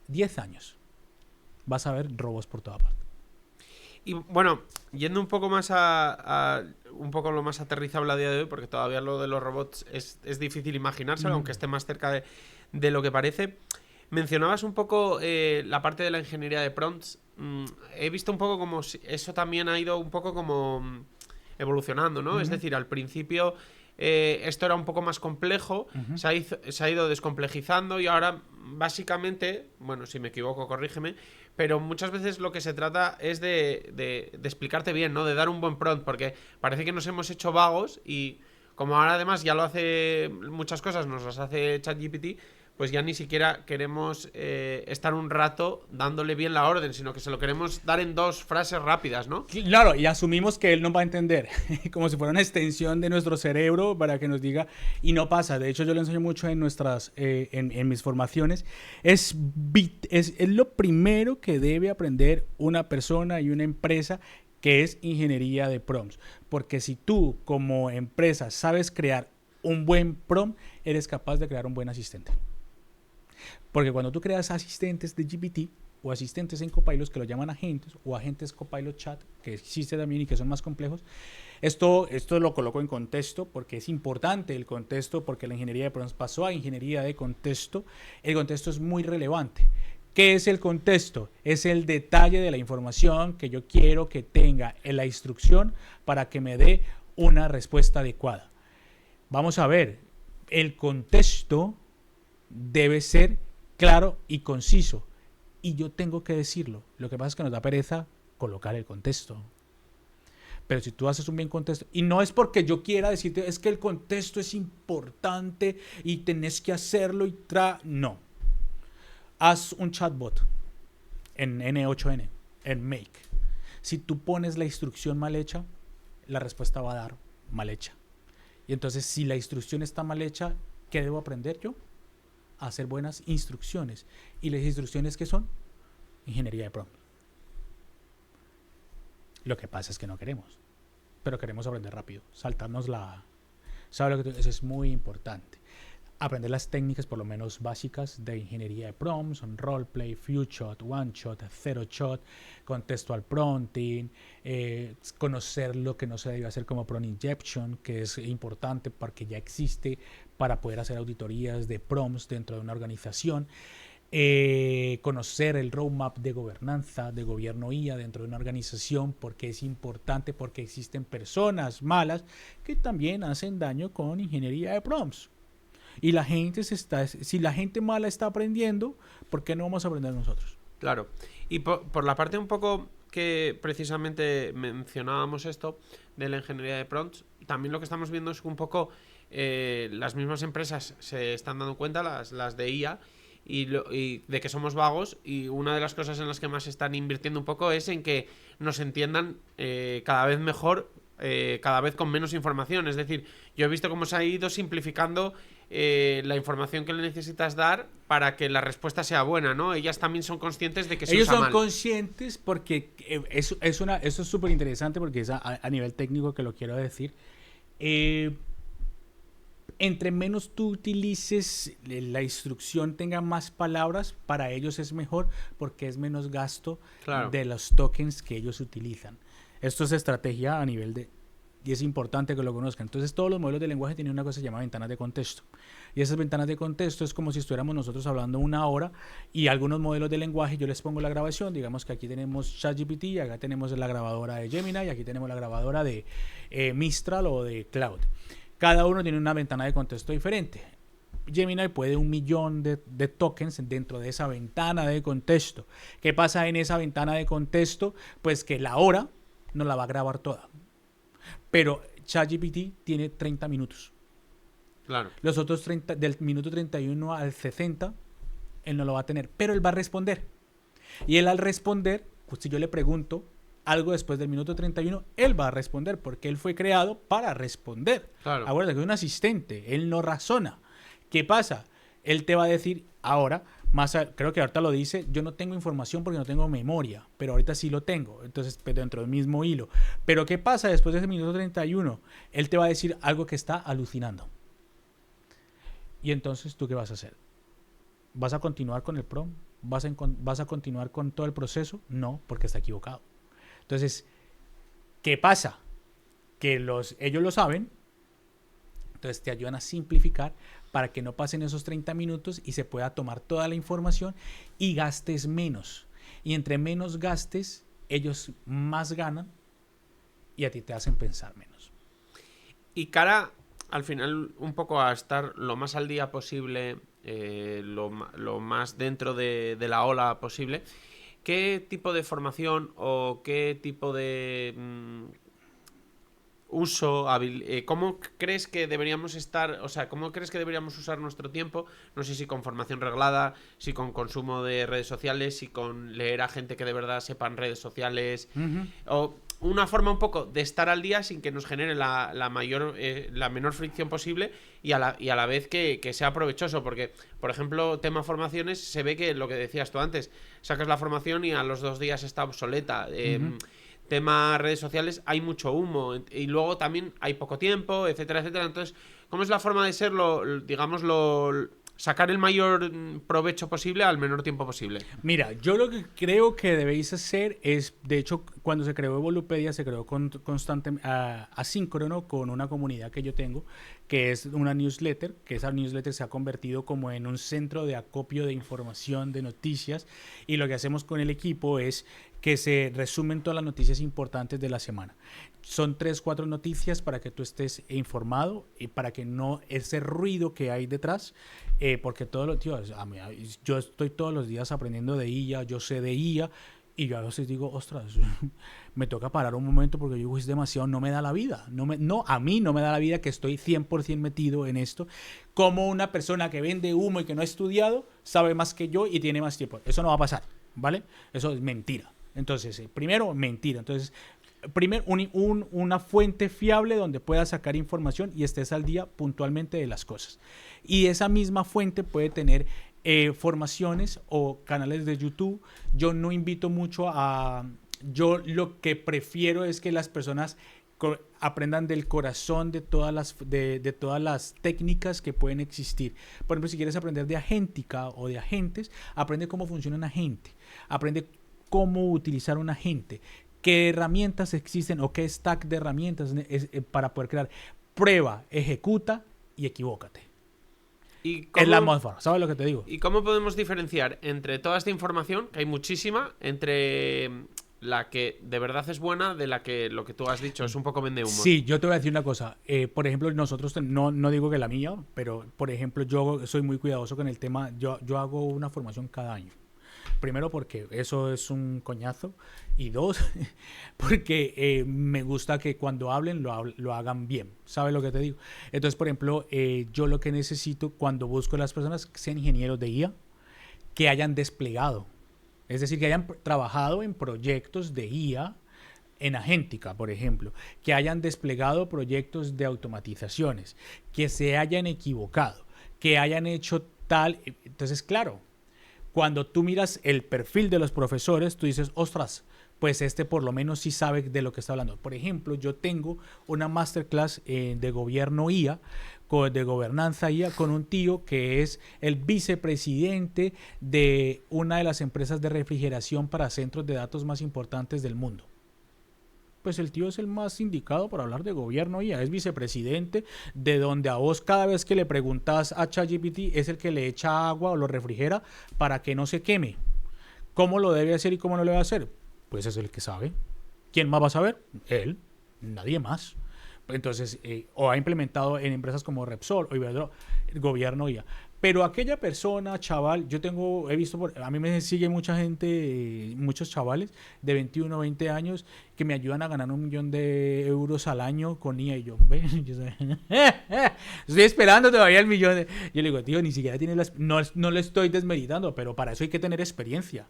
10 años. Vas a ver robots por toda parte. Y bueno, yendo un poco más un poco lo más aterrizable a día de hoy, porque todavía lo de los robots es difícil imaginárselo, aunque esté más cerca de lo que parece. Mencionabas un poco la parte de la ingeniería de prompts. He visto un poco como eso también ha ido un poco como evolucionando, ¿no? Es decir, al principio esto era un poco más complejo, se ha ido descomplejizando y ahora básicamente, bueno, si me equivoco, corrígeme, pero muchas veces lo que se trata es de explicarte bien, ¿no? De dar un buen prompt, porque parece que nos hemos hecho vagos y como ahora además ya lo hace muchas cosas, nos las hace ChatGPT, pues ya ni siquiera queremos estar un rato dándole bien la orden, sino que se lo queremos dar en 2 frases rápidas, ¿no? Claro, y asumimos que él nos va a entender, como si fuera una extensión de nuestro cerebro para que nos diga, y no pasa. De hecho, yo lo enseño mucho en en mis formaciones. Es lo primero que debe aprender una persona y una empresa, que es ingeniería de prompts. Porque si tú, como empresa, sabes crear un buen prompt, eres capaz de crear un buen asistente. Porque cuando tú creas asistentes de GPT o asistentes en Copilot, que lo llaman agentes, o agentes Copilot Chat, que existe también y que son más complejos, esto lo coloco en contexto porque es importante el contexto, porque la ingeniería de prompts pasó a ingeniería de contexto. El contexto es muy relevante. ¿Qué es el contexto? Es el detalle de la información que yo quiero que tenga en la instrucción para que me dé una respuesta adecuada. Vamos a ver, el contexto debe ser claro y conciso. Y yo tengo que decirlo. Lo que pasa es que nos da pereza colocar el contexto. Pero si tú haces un bien contexto, y no es porque yo quiera decirte, es que el contexto es importante y tenés que hacerlo no. Haz un chatbot en N8N, en Make. Si tú pones la instrucción mal hecha, la respuesta va a dar mal hecha. Y entonces, si la instrucción está mal hecha, ¿qué debo aprender yo? A hacer buenas instrucciones. ¿Y las instrucciones qué son? Ingeniería de prompt. Lo que pasa es que no queremos, pero queremos aprender rápido, saltarnos ¿sabes lo que eso es muy importante? Aprender las técnicas por lo menos básicas de ingeniería de prompts, son roleplay, few shot, one shot, zero shot, contextual prompting, conocer lo que no se debe hacer como prompt injection, que es importante porque ya existe para poder hacer auditorías de prompts dentro de una organización. Conocer el roadmap de gobernanza, de gobierno IA dentro de una organización, porque es importante, porque existen personas malas que también hacen daño con ingeniería de prompts. Y la gente si la gente mala está aprendiendo, ¿por qué no vamos a aprender nosotros? Claro. Y por la parte un poco que precisamente mencionábamos esto de la ingeniería de prompts, también lo que estamos viendo es un poco las mismas empresas se están dando cuenta, las de IA, y de que somos vagos, y una de las cosas en las que más están invirtiendo un poco es en que nos entiendan cada vez mejor, cada vez con menos información. Es decir, yo he visto cómo se ha ido simplificando la información que le necesitas dar para que la respuesta sea buena, ¿no? Ellas también son conscientes de que se Ellos usa son mal. conscientes porque eso es súper interesante porque es a nivel técnico que lo quiero decir. Entre menos tú utilices la instrucción tenga más palabras, para ellos es mejor porque es menos gasto de los tokens que ellos utilizan. Esto es estrategia a nivel de... Y es importante que lo conozcan. Entonces todos los modelos de lenguaje tienen una cosa que se llama ventanas de contexto. Y esas ventanas de contexto es como si estuviéramos nosotros hablando una hora y algunos modelos de lenguaje yo les pongo la grabación. Digamos que aquí tenemos ChatGPT, acá tenemos la grabadora de Gemini y aquí tenemos la grabadora de Mistral o de Cloud. Cada uno tiene una ventana de contexto diferente. Gemini puede 1 millón de tokens dentro de esa ventana de contexto. ¿Qué pasa en esa ventana de contexto? Pues que la hora no la va a grabar toda. Pero ChatGPT tiene 30 minutos. Claro. Los otros 30, del minuto 31 al 60, él no lo va a tener, pero él va a responder. Y él al responder, pues si yo le pregunto algo después del minuto 31, él va a responder porque él fue creado para responder. Claro. Acuérdate que es un asistente, él no razona. ¿Qué pasa? Él te va a decir ahora, creo que ahorita lo dice, yo no tengo información porque no tengo memoria, pero ahorita sí lo tengo, entonces dentro del mismo hilo. Pero ¿qué pasa después de ese minuto 31? Él te va a decir algo que está alucinando. Y entonces, ¿tú qué vas a hacer? ¿Vas a continuar con el prompt? ¿Vas a continuar con todo el proceso? No, porque está equivocado. Entonces, ¿qué pasa? Que ellos lo saben, entonces te ayudan a simplificar para que no pasen esos 30 minutos y se pueda tomar toda la información y gastes menos. Y entre menos gastes, ellos más ganan y a ti te hacen pensar menos. Y cara, al final, un poco a estar lo más al día posible, lo más dentro de la ola posible, ¿qué tipo de formación o qué tipo de uso, cómo crees que deberíamos estar, o sea, cómo crees que deberíamos usar nuestro tiempo? No sé si con formación reglada, si con consumo de redes sociales, si con leer a gente que de verdad sepan redes sociales, o una forma un poco de estar al día sin que nos genere la menor fricción posible y a la vez que sea provechoso, porque, por ejemplo, tema formaciones, se ve que lo que decías tú antes, sacas la formación y a los 2 días está obsoleta. Tema redes sociales, hay mucho humo y luego también hay poco tiempo, etcétera, etcétera. Entonces, ¿cómo es la forma de ser, digamos, lo sacar el mayor provecho posible al menor tiempo posible. Mira, yo lo que creo que debéis hacer es, de hecho, cuando se creó Evolupedia, se creó asíncrono con una comunidad que yo tengo, que es una newsletter, que esa newsletter se ha convertido como en un centro de acopio de información, de noticias, y lo que hacemos con el equipo es que se resumen todas las noticias importantes de la semana. Son 3, 4 noticias para que tú estés informado y para que no ese ruido que hay detrás, porque todos los tíos, yo estoy todos los días aprendiendo de IA, yo sé de IA, y yo a veces digo, ostras, me toca parar un momento porque yo digo, es demasiado, no me da la vida. A mí no me da la vida que estoy 100% metido en esto. Como una persona que vende humo y que no ha estudiado, sabe más que yo y tiene más tiempo. Eso no va a pasar, ¿vale? Eso es mentira. Entonces, primero, mentira. Entonces, primero, una fuente fiable donde puedas sacar información y estés al día puntualmente de las cosas. Y esa misma fuente puede tener formaciones o canales de YouTube. Yo no invito mucho a... Yo lo que prefiero es que las personas aprendan del corazón de todas las técnicas que pueden existir. Por ejemplo, si quieres aprender de agéntica o de agentes, aprende cómo funciona un agente. Aprende cómo utilizar un agente. ¿Qué herramientas existen o qué stack de herramientas para poder crear? Prueba, ejecuta y equivócate. Es la atmósfera, ¿sabes lo que te digo? ¿Y cómo podemos diferenciar entre toda esta información, que hay muchísima, entre la que de verdad es buena de la que lo que tú has dicho es un poco vende humo? Sí, yo te voy a decir una cosa. Por ejemplo, nosotros, no digo que la mía, pero por ejemplo, yo soy muy cuidadoso con el tema. Yo hago una formación cada año. Primero porque eso es un coñazo y 2 porque me gusta que cuando hablen lo hagan bien, ¿sabes lo que te digo? Entonces, por ejemplo, yo lo que necesito cuando busco a las personas que sean ingenieros de IA, que hayan desplegado, es decir, que hayan trabajado en proyectos de IA en Agéntica, por ejemplo, que hayan desplegado proyectos de automatizaciones, que se hayan equivocado, que hayan hecho tal. Entonces, claro, cuando tú miras el perfil de los profesores, tú dices, ostras, pues por lo menos sí sabe de lo que está hablando. Por ejemplo, yo tengo una masterclass de gobierno IA, de gobernanza IA, con un tío que es el vicepresidente de una de las empresas de refrigeración para centros de datos más importantes del mundo. Pues el tío es el más indicado para hablar de gobierno IA, es vicepresidente, de donde a vos cada vez que le preguntas a ChatGPT es el que le echa agua o lo refrigera para que no se queme. ¿Cómo lo debe hacer y cómo no lo debe hacer? Pues es el que sabe. ¿Quién más va a saber? Él, nadie más. Entonces, o ha implementado en empresas como Repsol o Iberdrola, el gobierno IA. Pero aquella persona, chaval, he visto, a mí me sigue mucha gente, muchos chavales de 21 o 20 años que me ayudan a ganar 1 millón de euros al año con IA y yo, estoy esperando todavía el millón. Yo le digo, tío, ni siquiera tiene no le estoy desmeritando, pero para eso hay que tener experiencia.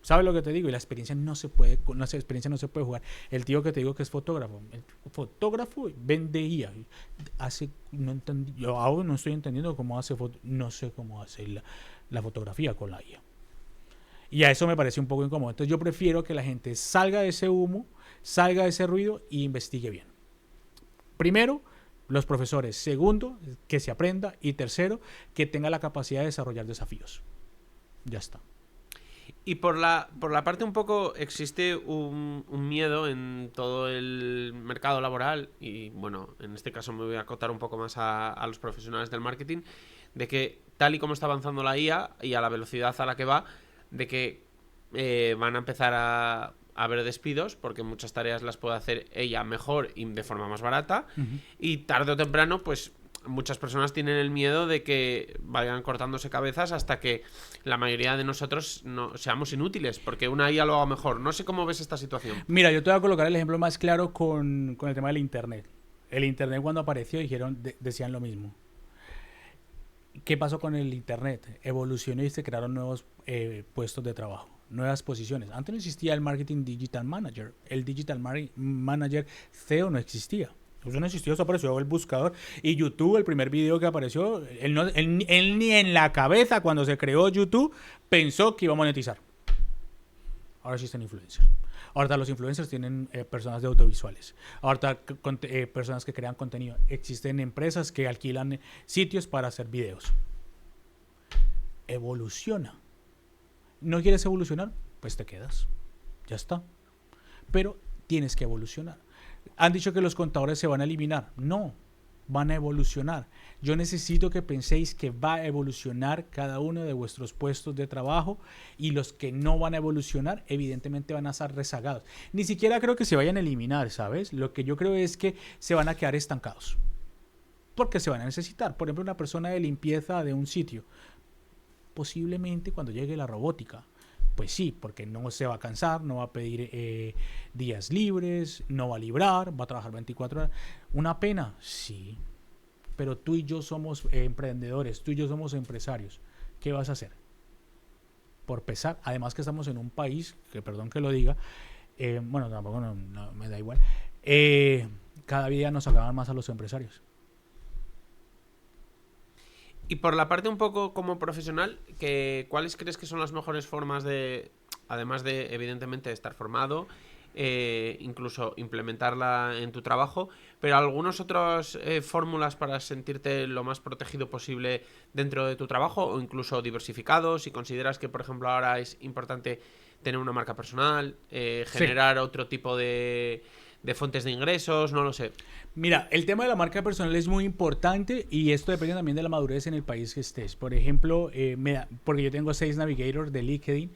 ¿Sabes lo que te digo? Y la experiencia no se puede jugar. El tío que te digo que es fotógrafo, vende IA. Yo aún no estoy entendiendo cómo hace no sé cómo hace la fotografía con la IA. Y a eso me parece un poco incómodo. Entonces yo prefiero que la gente salga de ese humo, salga de ese ruido e investigue bien. Primero, los profesores. Segundo, que se aprenda. Y tercero, que tenga la capacidad de desarrollar desafíos. Ya está. Y por la parte un poco existe un miedo en todo el mercado laboral y bueno, en este caso me voy a acotar un poco más a los profesionales del marketing, de que tal y como está avanzando la IA y a la velocidad a la que va, de que van a empezar a haber despidos porque muchas tareas las puede hacer ella mejor y de forma más barata. Y tarde o temprano pues muchas personas tienen el miedo de que vayan cortándose cabezas hasta que la mayoría de nosotros no seamos inútiles, porque una IA lo haga mejor. No sé cómo ves esta situación. Mira, yo te voy a colocar el ejemplo más claro con el tema del Internet. El Internet cuando apareció decían lo mismo. ¿Qué pasó con el Internet? Evolucionó y se crearon nuevos puestos de trabajo, nuevas posiciones. Antes no existía el Marketing Digital Manager. El Digital Manager CEO no existía. Eso no existió, eso apareció el buscador. Y YouTube, el primer video que apareció, él ni en la cabeza cuando se creó YouTube pensó que iba a monetizar. Ahora existen influencers. Ahora los influencers tienen personas de audiovisuales. Ahora personas que crean contenido. Existen empresas que alquilan sitios para hacer videos. evoluciona. ¿No quieres evolucionar? Pues te quedas. Ya está. Pero tienes que evolucionar. Han dicho que los contadores se van a eliminar. No, van a evolucionar. Yo necesito que penséis que va a evolucionar cada uno de vuestros puestos de trabajo, y los que no van a evolucionar evidentemente van a estar rezagados. Ni siquiera creo que se vayan a eliminar, ¿sabes? Lo que yo creo es que se van a quedar estancados. Porque se van a necesitar. Por ejemplo, una persona de limpieza de un sitio. Posiblemente cuando llegue la robótica, pues sí, porque no se va a cansar, no va a pedir días libres, no va a librar, va a trabajar 24 horas. ¿Una pena? Sí. Pero tú y yo somos emprendedores, tú y yo somos empresarios. ¿Qué vas a hacer? Por pesar, además que estamos en un país, que perdón que lo diga, bueno, tampoco no, me da igual, cada día nos acaban más a los empresarios. Y por la parte un poco como profesional, ¿cuáles crees que son las mejores formas de, además de evidentemente estar formado, incluso implementarla en tu trabajo, pero algunas otras fórmulas para sentirte lo más protegido posible dentro de tu trabajo, o incluso diversificado, si consideras que por ejemplo ahora es importante tener una marca personal, generar Sí. otro tipo de fuentes de ingresos, no lo sé. Mira, el tema de la marca personal es muy importante, y esto depende también de la madurez en el país que estés. Por ejemplo, porque yo tengo 6 navigators de LinkedIn,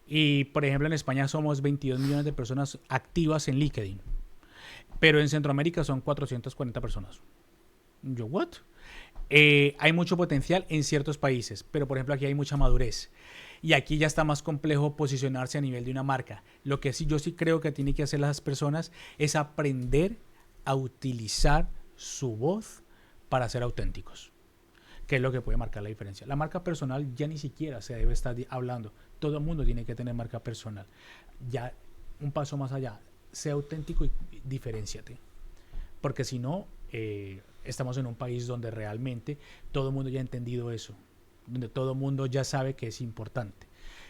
y por ejemplo en España somos 22 millones de personas activas en LinkedIn, pero en Centroamérica son 440 personas. Yo, ¿what? Hay mucho potencial en ciertos países, pero por ejemplo aquí hay mucha madurez. Y aquí ya está más complejo posicionarse a nivel de una marca. Lo que sí, yo sí creo que tienen que hacer las personas es aprender a utilizar su voz para ser auténticos, que es lo que puede marcar la diferencia. La marca personal ya ni siquiera se debe estar hablando. Todo el mundo tiene que tener marca personal. Ya un paso más allá, sea auténtico y diferénciate. Porque si no, estamos en un país donde realmente todo el mundo ya ha entendido eso, donde todo el mundo ya sabe que es importante.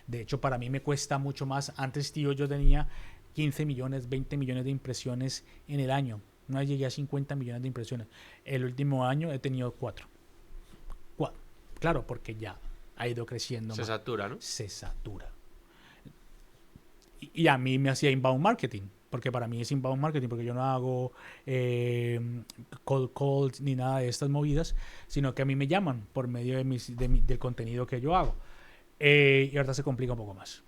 De hecho, para mí me cuesta mucho más. Antes, tío, yo tenía 15 millones, 20 millones de impresiones en el año. No llegué a 50 millones de impresiones. El último año he tenido 4. Claro, porque ya ha ido creciendo Se más. satura, ¿no? Se satura. Y a mí me hacía inbound marketing, porque para mí es inbound marketing, porque yo no hago cold calls ni nada de estas movidas, sino que a mí me llaman por medio del contenido que yo hago. Y ahorita se complica un poco más.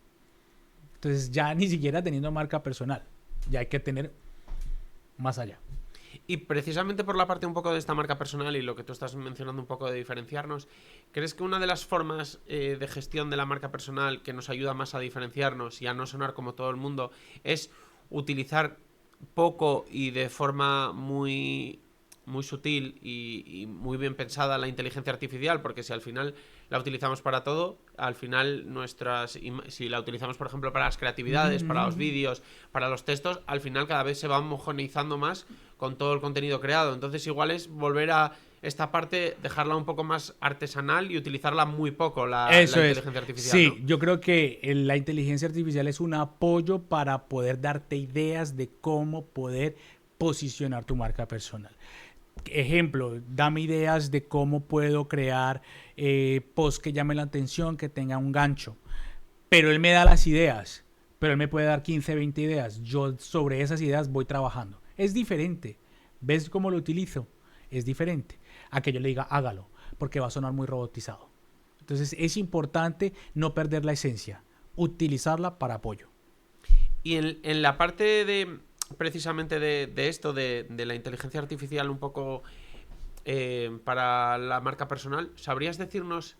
Entonces ya ni siquiera teniendo marca personal, ya hay que tener más allá. Y precisamente por la parte un poco de esta marca personal y lo que tú estás mencionando un poco de diferenciarnos, ¿crees que una de las formas de gestión de la marca personal que nos ayuda más a diferenciarnos y a no sonar como todo el mundo es utilizar poco y de forma muy, muy sutil y muy bien pensada la inteligencia artificial? Porque si al final la utilizamos para todo, al final si la utilizamos por ejemplo para las creatividades, para los vídeos, para los textos, al final cada vez se va homogeneizando más con todo el contenido creado. Entonces igual es volver a esta parte, dejarla un poco más artesanal y utilizarla muy poco la inteligencia artificial. Sí, ¿no? yo creo que la inteligencia artificial es un apoyo para poder darte ideas de cómo poder posicionar tu marca personal. Ejemplo, dame ideas de cómo puedo crear posts que llamen la atención, que tenga un gancho. Pero él me da las ideas, pero él me puede dar 15, 20 ideas. Yo sobre esas ideas voy trabajando. Es diferente. ¿Ves cómo lo utilizo? Es diferente a que yo le diga hágalo, porque va a sonar muy robotizado. Entonces es importante no perder la esencia, utilizarla para apoyo. Y en la parte de precisamente de esto, de la inteligencia artificial un poco para la marca personal, ¿sabrías decirnos?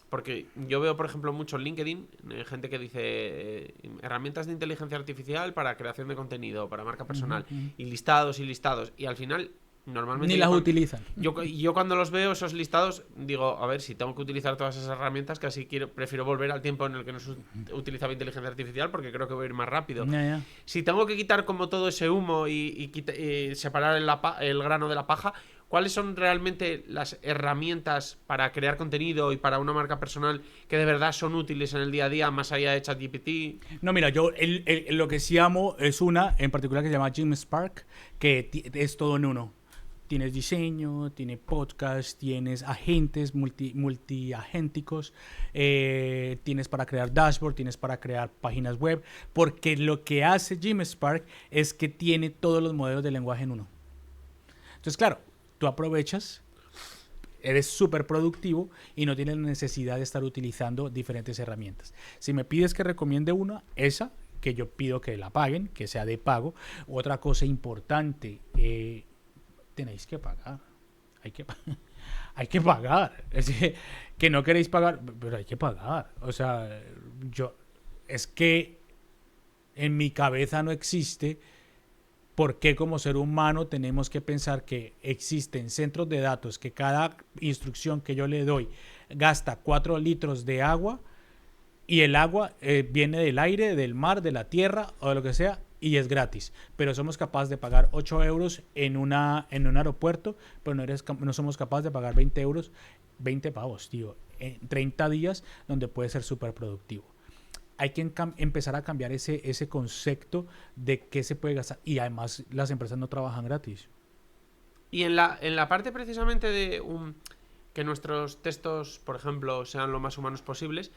Porque yo veo, por ejemplo, mucho en LinkedIn gente que dice herramientas de inteligencia artificial para creación de contenido, para marca personal, y listados y listados. Y al final, normalmente... Ni las utilizan. Yo cuando los veo, esos listados, digo, a ver, si tengo que utilizar todas esas herramientas, casi prefiero volver al tiempo en el que no se utilizaba inteligencia artificial, porque creo que voy a ir más rápido. Ya. Si tengo que quitar como todo ese humo y separar el grano de la paja, ¿cuáles son realmente las herramientas para crear contenido y para una marca personal que de verdad son útiles en el día a día, más allá de ChatGPT? No, mira, yo lo que sí amo es una en particular que se llama Jim Spark, que es todo en uno. tienes diseño, tienes podcast, tienes agentes multiagénticos, tienes para crear dashboard, tienes para crear páginas web, porque lo que hace Gmspark es que tiene todos los modelos de lenguaje en uno. Entonces, claro, tú aprovechas, eres súper productivo y no tienes necesidad de estar utilizando diferentes herramientas. Si me pides que recomiende una, esa, que yo pido que la paguen, que sea de pago. Otra cosa importante, tenéis que pagar. Hay que, hay que pagar. Es que no queréis pagar, pero hay que pagar. O sea, es que en mi cabeza no existe por qué como ser humano tenemos que pensar que existen centros de datos que cada instrucción que yo le doy gasta 4 litros de agua y el agua viene del aire, del mar, de la tierra o de lo que sea y es gratis. Pero somos capaces de pagar 8 euros en un aeropuerto, pero no somos capaces de pagar 20 euros, 20 pavos, tío, en 30 días donde puede ser súper productivo. Hay que empezar a cambiar ese concepto de qué se puede gastar. Y además las empresas no trabajan gratis. Y en la parte precisamente de que nuestros textos, por ejemplo, sean lo más humanos posibles,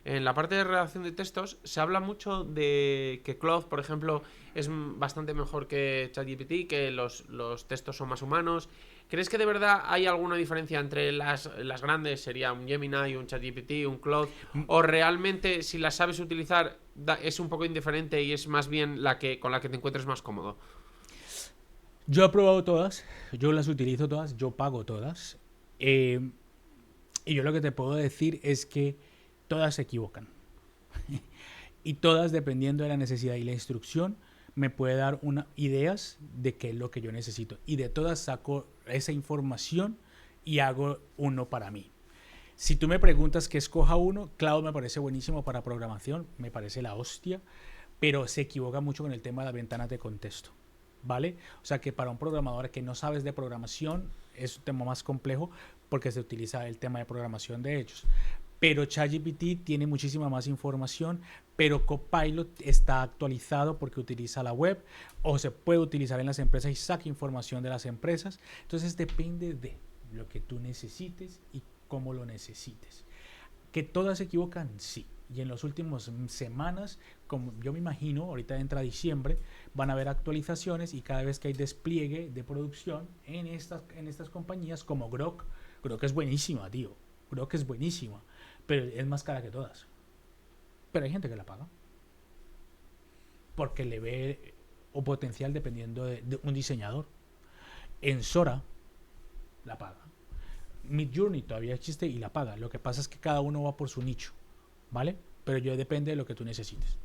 en la parte de redacción de textos se habla mucho de que Claude, por ejemplo, es bastante mejor que ChatGPT, que los textos son más humanos. ¿Crees que de verdad hay alguna diferencia entre las grandes, sería un Gemini, un ChatGPT, un Claude? ¿O realmente si las sabes utilizar es un poco indiferente y es más bien con la que te encuentres más cómodo? Yo he probado todas, yo las utilizo todas, yo pago todas. Y yo lo que te puedo decir es que todas se equivocan. Y todas, dependiendo de la necesidad y la instrucción, me puede dar ideas de qué es lo que yo necesito. Y de todas saco esa información y hago uno para mí. Si tú me preguntas que escoja uno, Cloud me parece buenísimo para programación, me parece la hostia, pero se equivoca mucho con el tema de las ventanas de contexto, ¿vale? O sea que para un programador que no sabes de programación es un tema más complejo porque se utiliza el tema de programación de hechos. Pero ChatGPT tiene muchísima más información, pero Copilot está actualizado porque utiliza la web o se puede utilizar en las empresas y saca información de las empresas. Entonces depende de lo que tú necesites y cómo lo necesites. ¿Que todas se equivocan? Sí. Y en las últimas semanas, como yo me imagino, ahorita entra diciembre, van a haber actualizaciones y cada vez que hay despliegue de producción en estas compañías como Grok es buenísima, tío. Grok es buenísima, pero es más cara que todas. Pero hay gente que la paga porque le ve o potencial dependiendo de un diseñador. En Sora la paga. Midjourney todavía existe y la paga. Lo que pasa es que cada uno va por su nicho, ¿vale? Pero yo depende de lo que tú necesites.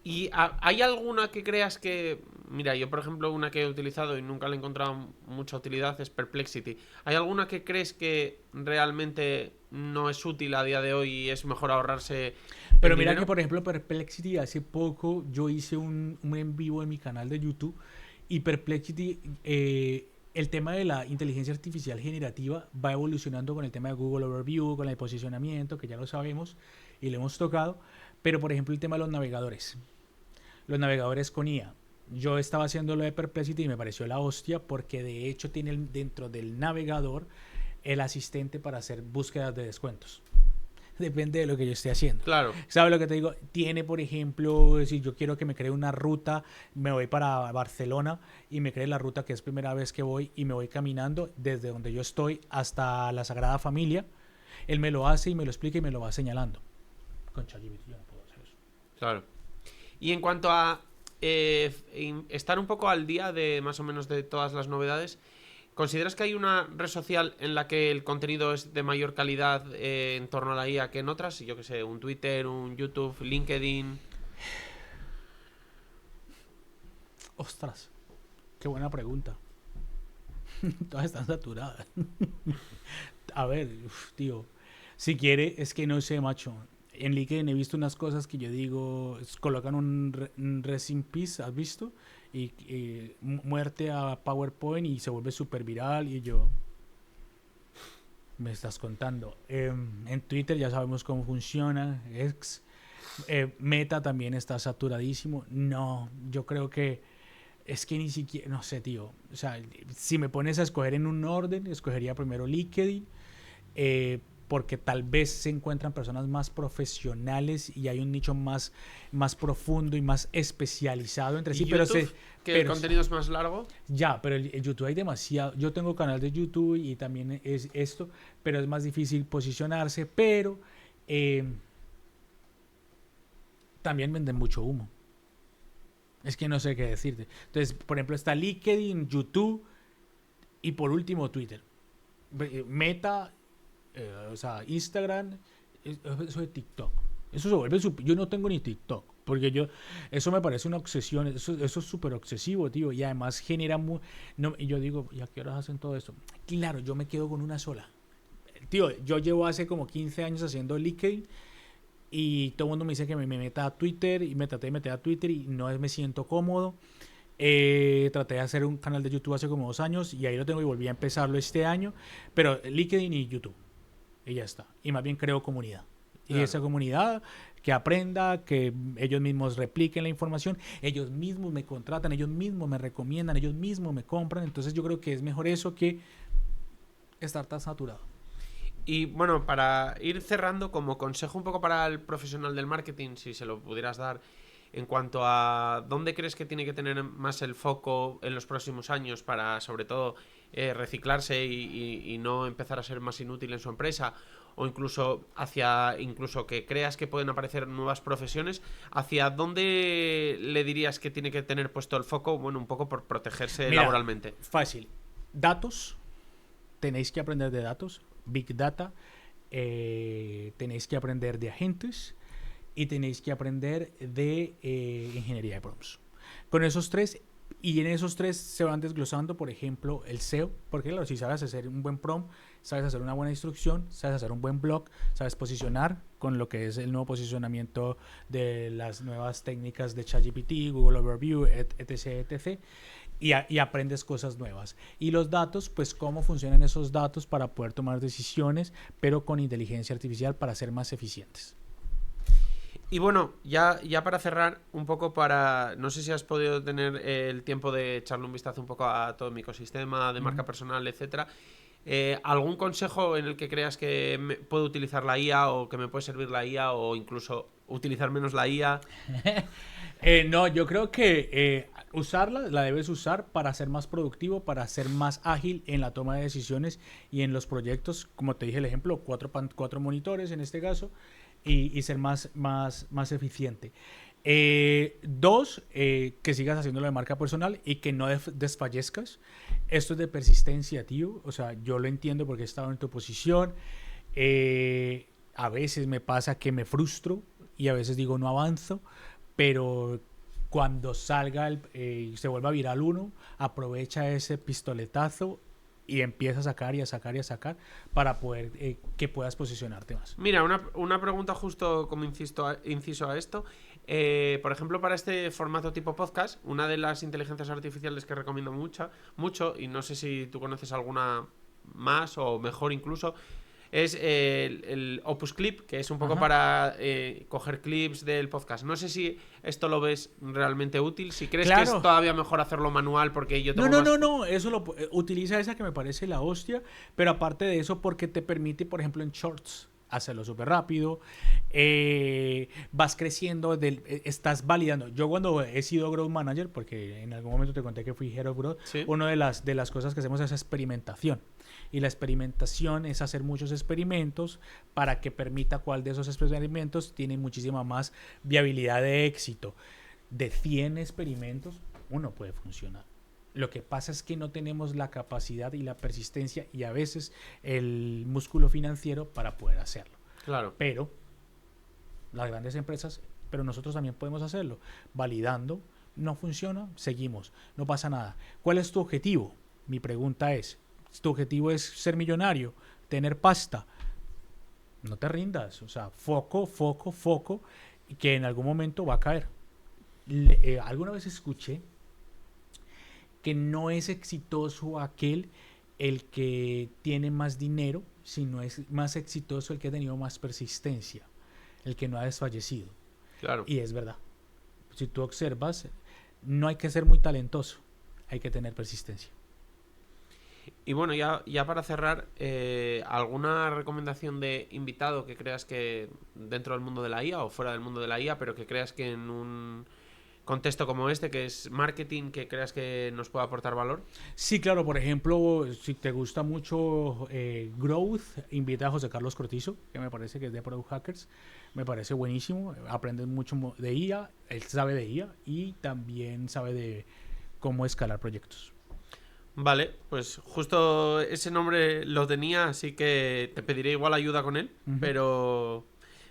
¿Y hay alguna que creas que... Mira, yo por ejemplo una que he utilizado y nunca le he encontrado mucha utilidad es Perplexity. ¿Hay alguna que crees que realmente no es útil a día de hoy y es mejor ahorrarse Pero el mira dinero? que por ejemplo Perplexity hace poco yo hice un en vivo en mi canal de YouTube y Perplexity, el tema de la inteligencia artificial generativa va evolucionando con el tema de Google Overview, con el posicionamiento, que ya lo sabemos y lo hemos tocado, pero por ejemplo el tema de los navegadores con IA. Yo estaba haciendo lo de Perplexity y me pareció la hostia porque de hecho tiene dentro del navegador el asistente para hacer búsquedas de descuentos. Depende de lo que yo esté haciendo. Claro. ¿Sabes lo que te digo? Tiene, por ejemplo, si yo quiero que me cree una ruta, me voy para Barcelona y me cree la ruta que es primera vez que voy y me voy caminando desde donde yo estoy hasta la Sagrada Familia. Él me lo hace y me lo explica y me lo va señalando. Con ChatGPT yo no puedo hacer eso. Claro. Y en cuanto a estar un poco al día de más o menos de todas las novedades, ¿consideras que hay una red social en la que el contenido es de mayor calidad en torno a la IA que en otras? Yo que sé, un Twitter, un YouTube, LinkedIn. Ostras, qué buena pregunta. Todas están saturadas. A ver, tío, si quiere, es que no sé, macho. En LinkedIn he visto unas cosas que yo digo, colocan un Rest in Peace, ¿has visto? Y muerte a PowerPoint y se vuelve súper viral y yo... Me estás contando. En Twitter ya sabemos cómo funciona. Meta también está saturadísimo. No, yo creo que Es que ni siquiera, no sé, tío. O sea, si me pones a escoger en un orden, escogería primero LinkedIn, porque tal vez se encuentran personas más profesionales y hay un nicho más profundo y más especializado entre sí, ¿Y YouTube? Que el pero contenido es más largo. ya, pero el YouTube hay demasiado. Yo tengo canal de YouTube y también es esto, pero es más difícil posicionarse, pero eh, también venden mucho humo. Es que no sé qué decirte. Entonces, por ejemplo, está LinkedIn, YouTube y por último Twitter. Meta, o sea, Instagram, eso de TikTok. Eso se vuelve yo no tengo ni TikTok, porque eso me parece una obsesión, eso es súper obsesivo, tío, y además genera no, y yo digo, ¿y a qué horas hacen todo esto? Claro, yo me quedo con una sola. Tío, yo llevo hace como 15 años haciendo LinkedIn y todo el mundo me dice que me meta a Twitter y me traté de meter a Twitter y no me siento cómodo. Traté de hacer un canal de YouTube hace como 2 años y ahí lo tengo y volví a empezarlo este año, pero LinkedIn y YouTube y ya está. Y más bien creo comunidad. Y Claro. esa comunidad que aprenda, que ellos mismos repliquen la información, ellos mismos me contratan, ellos mismos me recomiendan, ellos mismos me compran. Entonces yo creo que es mejor eso que estar tan saturado. Y bueno, para ir cerrando, como consejo un poco para el profesional del marketing, si se lo pudieras dar, en cuanto a dónde crees que tiene que tener más el foco en los próximos años para, sobre todo, reciclarse y no empezar a ser más inútil en su empresa, o incluso incluso que creas que pueden aparecer nuevas profesiones, ¿hacia dónde le dirías que tiene que tener puesto el foco? Bueno, un poco por protegerse Mira, laboralmente. fácil. Datos, tenéis que aprender de datos, Big Data, tenéis que aprender de agentes y tenéis que aprender de ingeniería de prompts. Con esos tres, y en esos tres se van desglosando, por ejemplo, el SEO, porque claro, si sabes hacer un buen prompt, sabes hacer una buena instrucción, sabes hacer un buen blog, sabes posicionar con lo que es el nuevo posicionamiento de las nuevas técnicas de ChatGPT, Google Overview, etc, etc. Y aprendes cosas nuevas. Y los datos, pues cómo funcionan esos datos para poder tomar decisiones, pero con inteligencia artificial para ser más eficientes. Y bueno, ya para cerrar, un poco para. No sé si has podido tener el tiempo de echarle un vistazo un poco a todo mi ecosistema de marca personal, etcétera. ¿Algún consejo en el que creas que puedo utilizar la IA o que me puede servir la IA o incluso utilizar menos la IA? No, yo creo que usarla la debes usar para ser más productivo, para ser más ágil en la toma de decisiones y en los proyectos, como te dije el ejemplo, cuatro monitores en este caso, y ser más eficiente. Dos, que sigas haciéndolo de marca personal y que no desfallezcas. Esto es de persistencia, tío. O sea, yo lo entiendo porque he estado en tu posición. A veces me pasa que me frustro y a veces digo no avanzo, pero cuando salga, se vuelva viral uno, aprovecha ese pistoletazo y empieza a sacar y a sacar y a sacar para poder que puedas posicionarte más. Mira, una pregunta justo como inciso a esto. Por ejemplo, para este formato tipo podcast, una de las inteligencias artificiales que recomiendo mucho, y no sé si tú conoces alguna más o mejor incluso, es el Opus Clip, que es un poco Ajá. para coger clips del podcast. No sé si esto lo ves realmente útil, si crees que es Claro. todavía mejor hacerlo manual porque yo No, tengo no, más. no, no, eso utiliza esa que me parece la hostia, pero aparte de eso porque te permite, por ejemplo, en shorts hacerlo súper rápido, vas creciendo, estás validando. Yo cuando he sido Growth Manager, porque en algún momento te conté que fui Head of Growth, Sí, una de las cosas que hacemos es experimentación. Y la experimentación es hacer muchos experimentos para que permita cuál de esos experimentos tiene muchísima más viabilidad de éxito. De 100 experimentos, uno puede funcionar. Lo que pasa es que no tenemos la capacidad y la persistencia y a veces el músculo financiero para poder hacerlo. claro. Pero las grandes empresas, pero nosotros también podemos hacerlo. Validando, no funciona, seguimos, no pasa nada. ¿Cuál es tu objetivo? Mi pregunta es, ¿tu objetivo es ser millonario, tener pasta? No te rindas, o sea, foco, foco, foco, que en algún momento va a caer. Alguna vez escuché que no es exitoso aquel el que tiene más dinero, sino es más exitoso el que ha tenido más persistencia, el que no ha desfallecido. Claro. Y es verdad. Si tú observas, no hay que ser muy talentoso, hay que tener persistencia. Y bueno, ya para cerrar, ¿alguna recomendación de invitado que creas que dentro del mundo de la IA o fuera del mundo de la IA, pero que creas que en un contexto como este, que es marketing, que creas que nos puede aportar valor? Sí, claro, por ejemplo, si te gusta mucho Growth, invita a José Carlos Cortizo, que me parece que es de Product Hackers, me parece buenísimo, aprendes mucho de IA, él sabe de IA y también sabe de cómo escalar proyectos. Vale, pues justo ese nombre lo tenía, así que te pediré igual ayuda con él, pero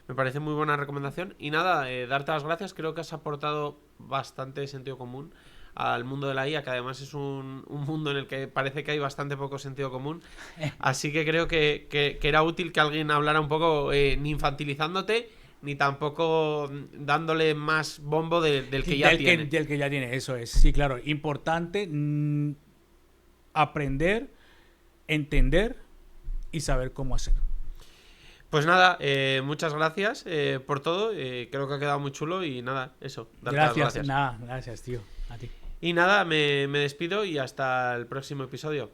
me parece muy buena recomendación. Y nada, darte las gracias, creo que has aportado bastante sentido común al mundo de la IA, que además es un mundo en el que parece que hay bastante poco sentido común. Así que creo que era útil que alguien hablara un poco, ni infantilizándote, ni tampoco dándole más bombo del que ya tiene. Del que ya tiene, eso es. Sí, claro, importante aprender, entender y saber cómo hacer. Pues nada, muchas gracias por todo. Creo que ha quedado muy chulo y nada, eso. Darte las Gracias, gracias. nada, gracias, tío. A ti. Y nada, me despido y hasta el próximo episodio.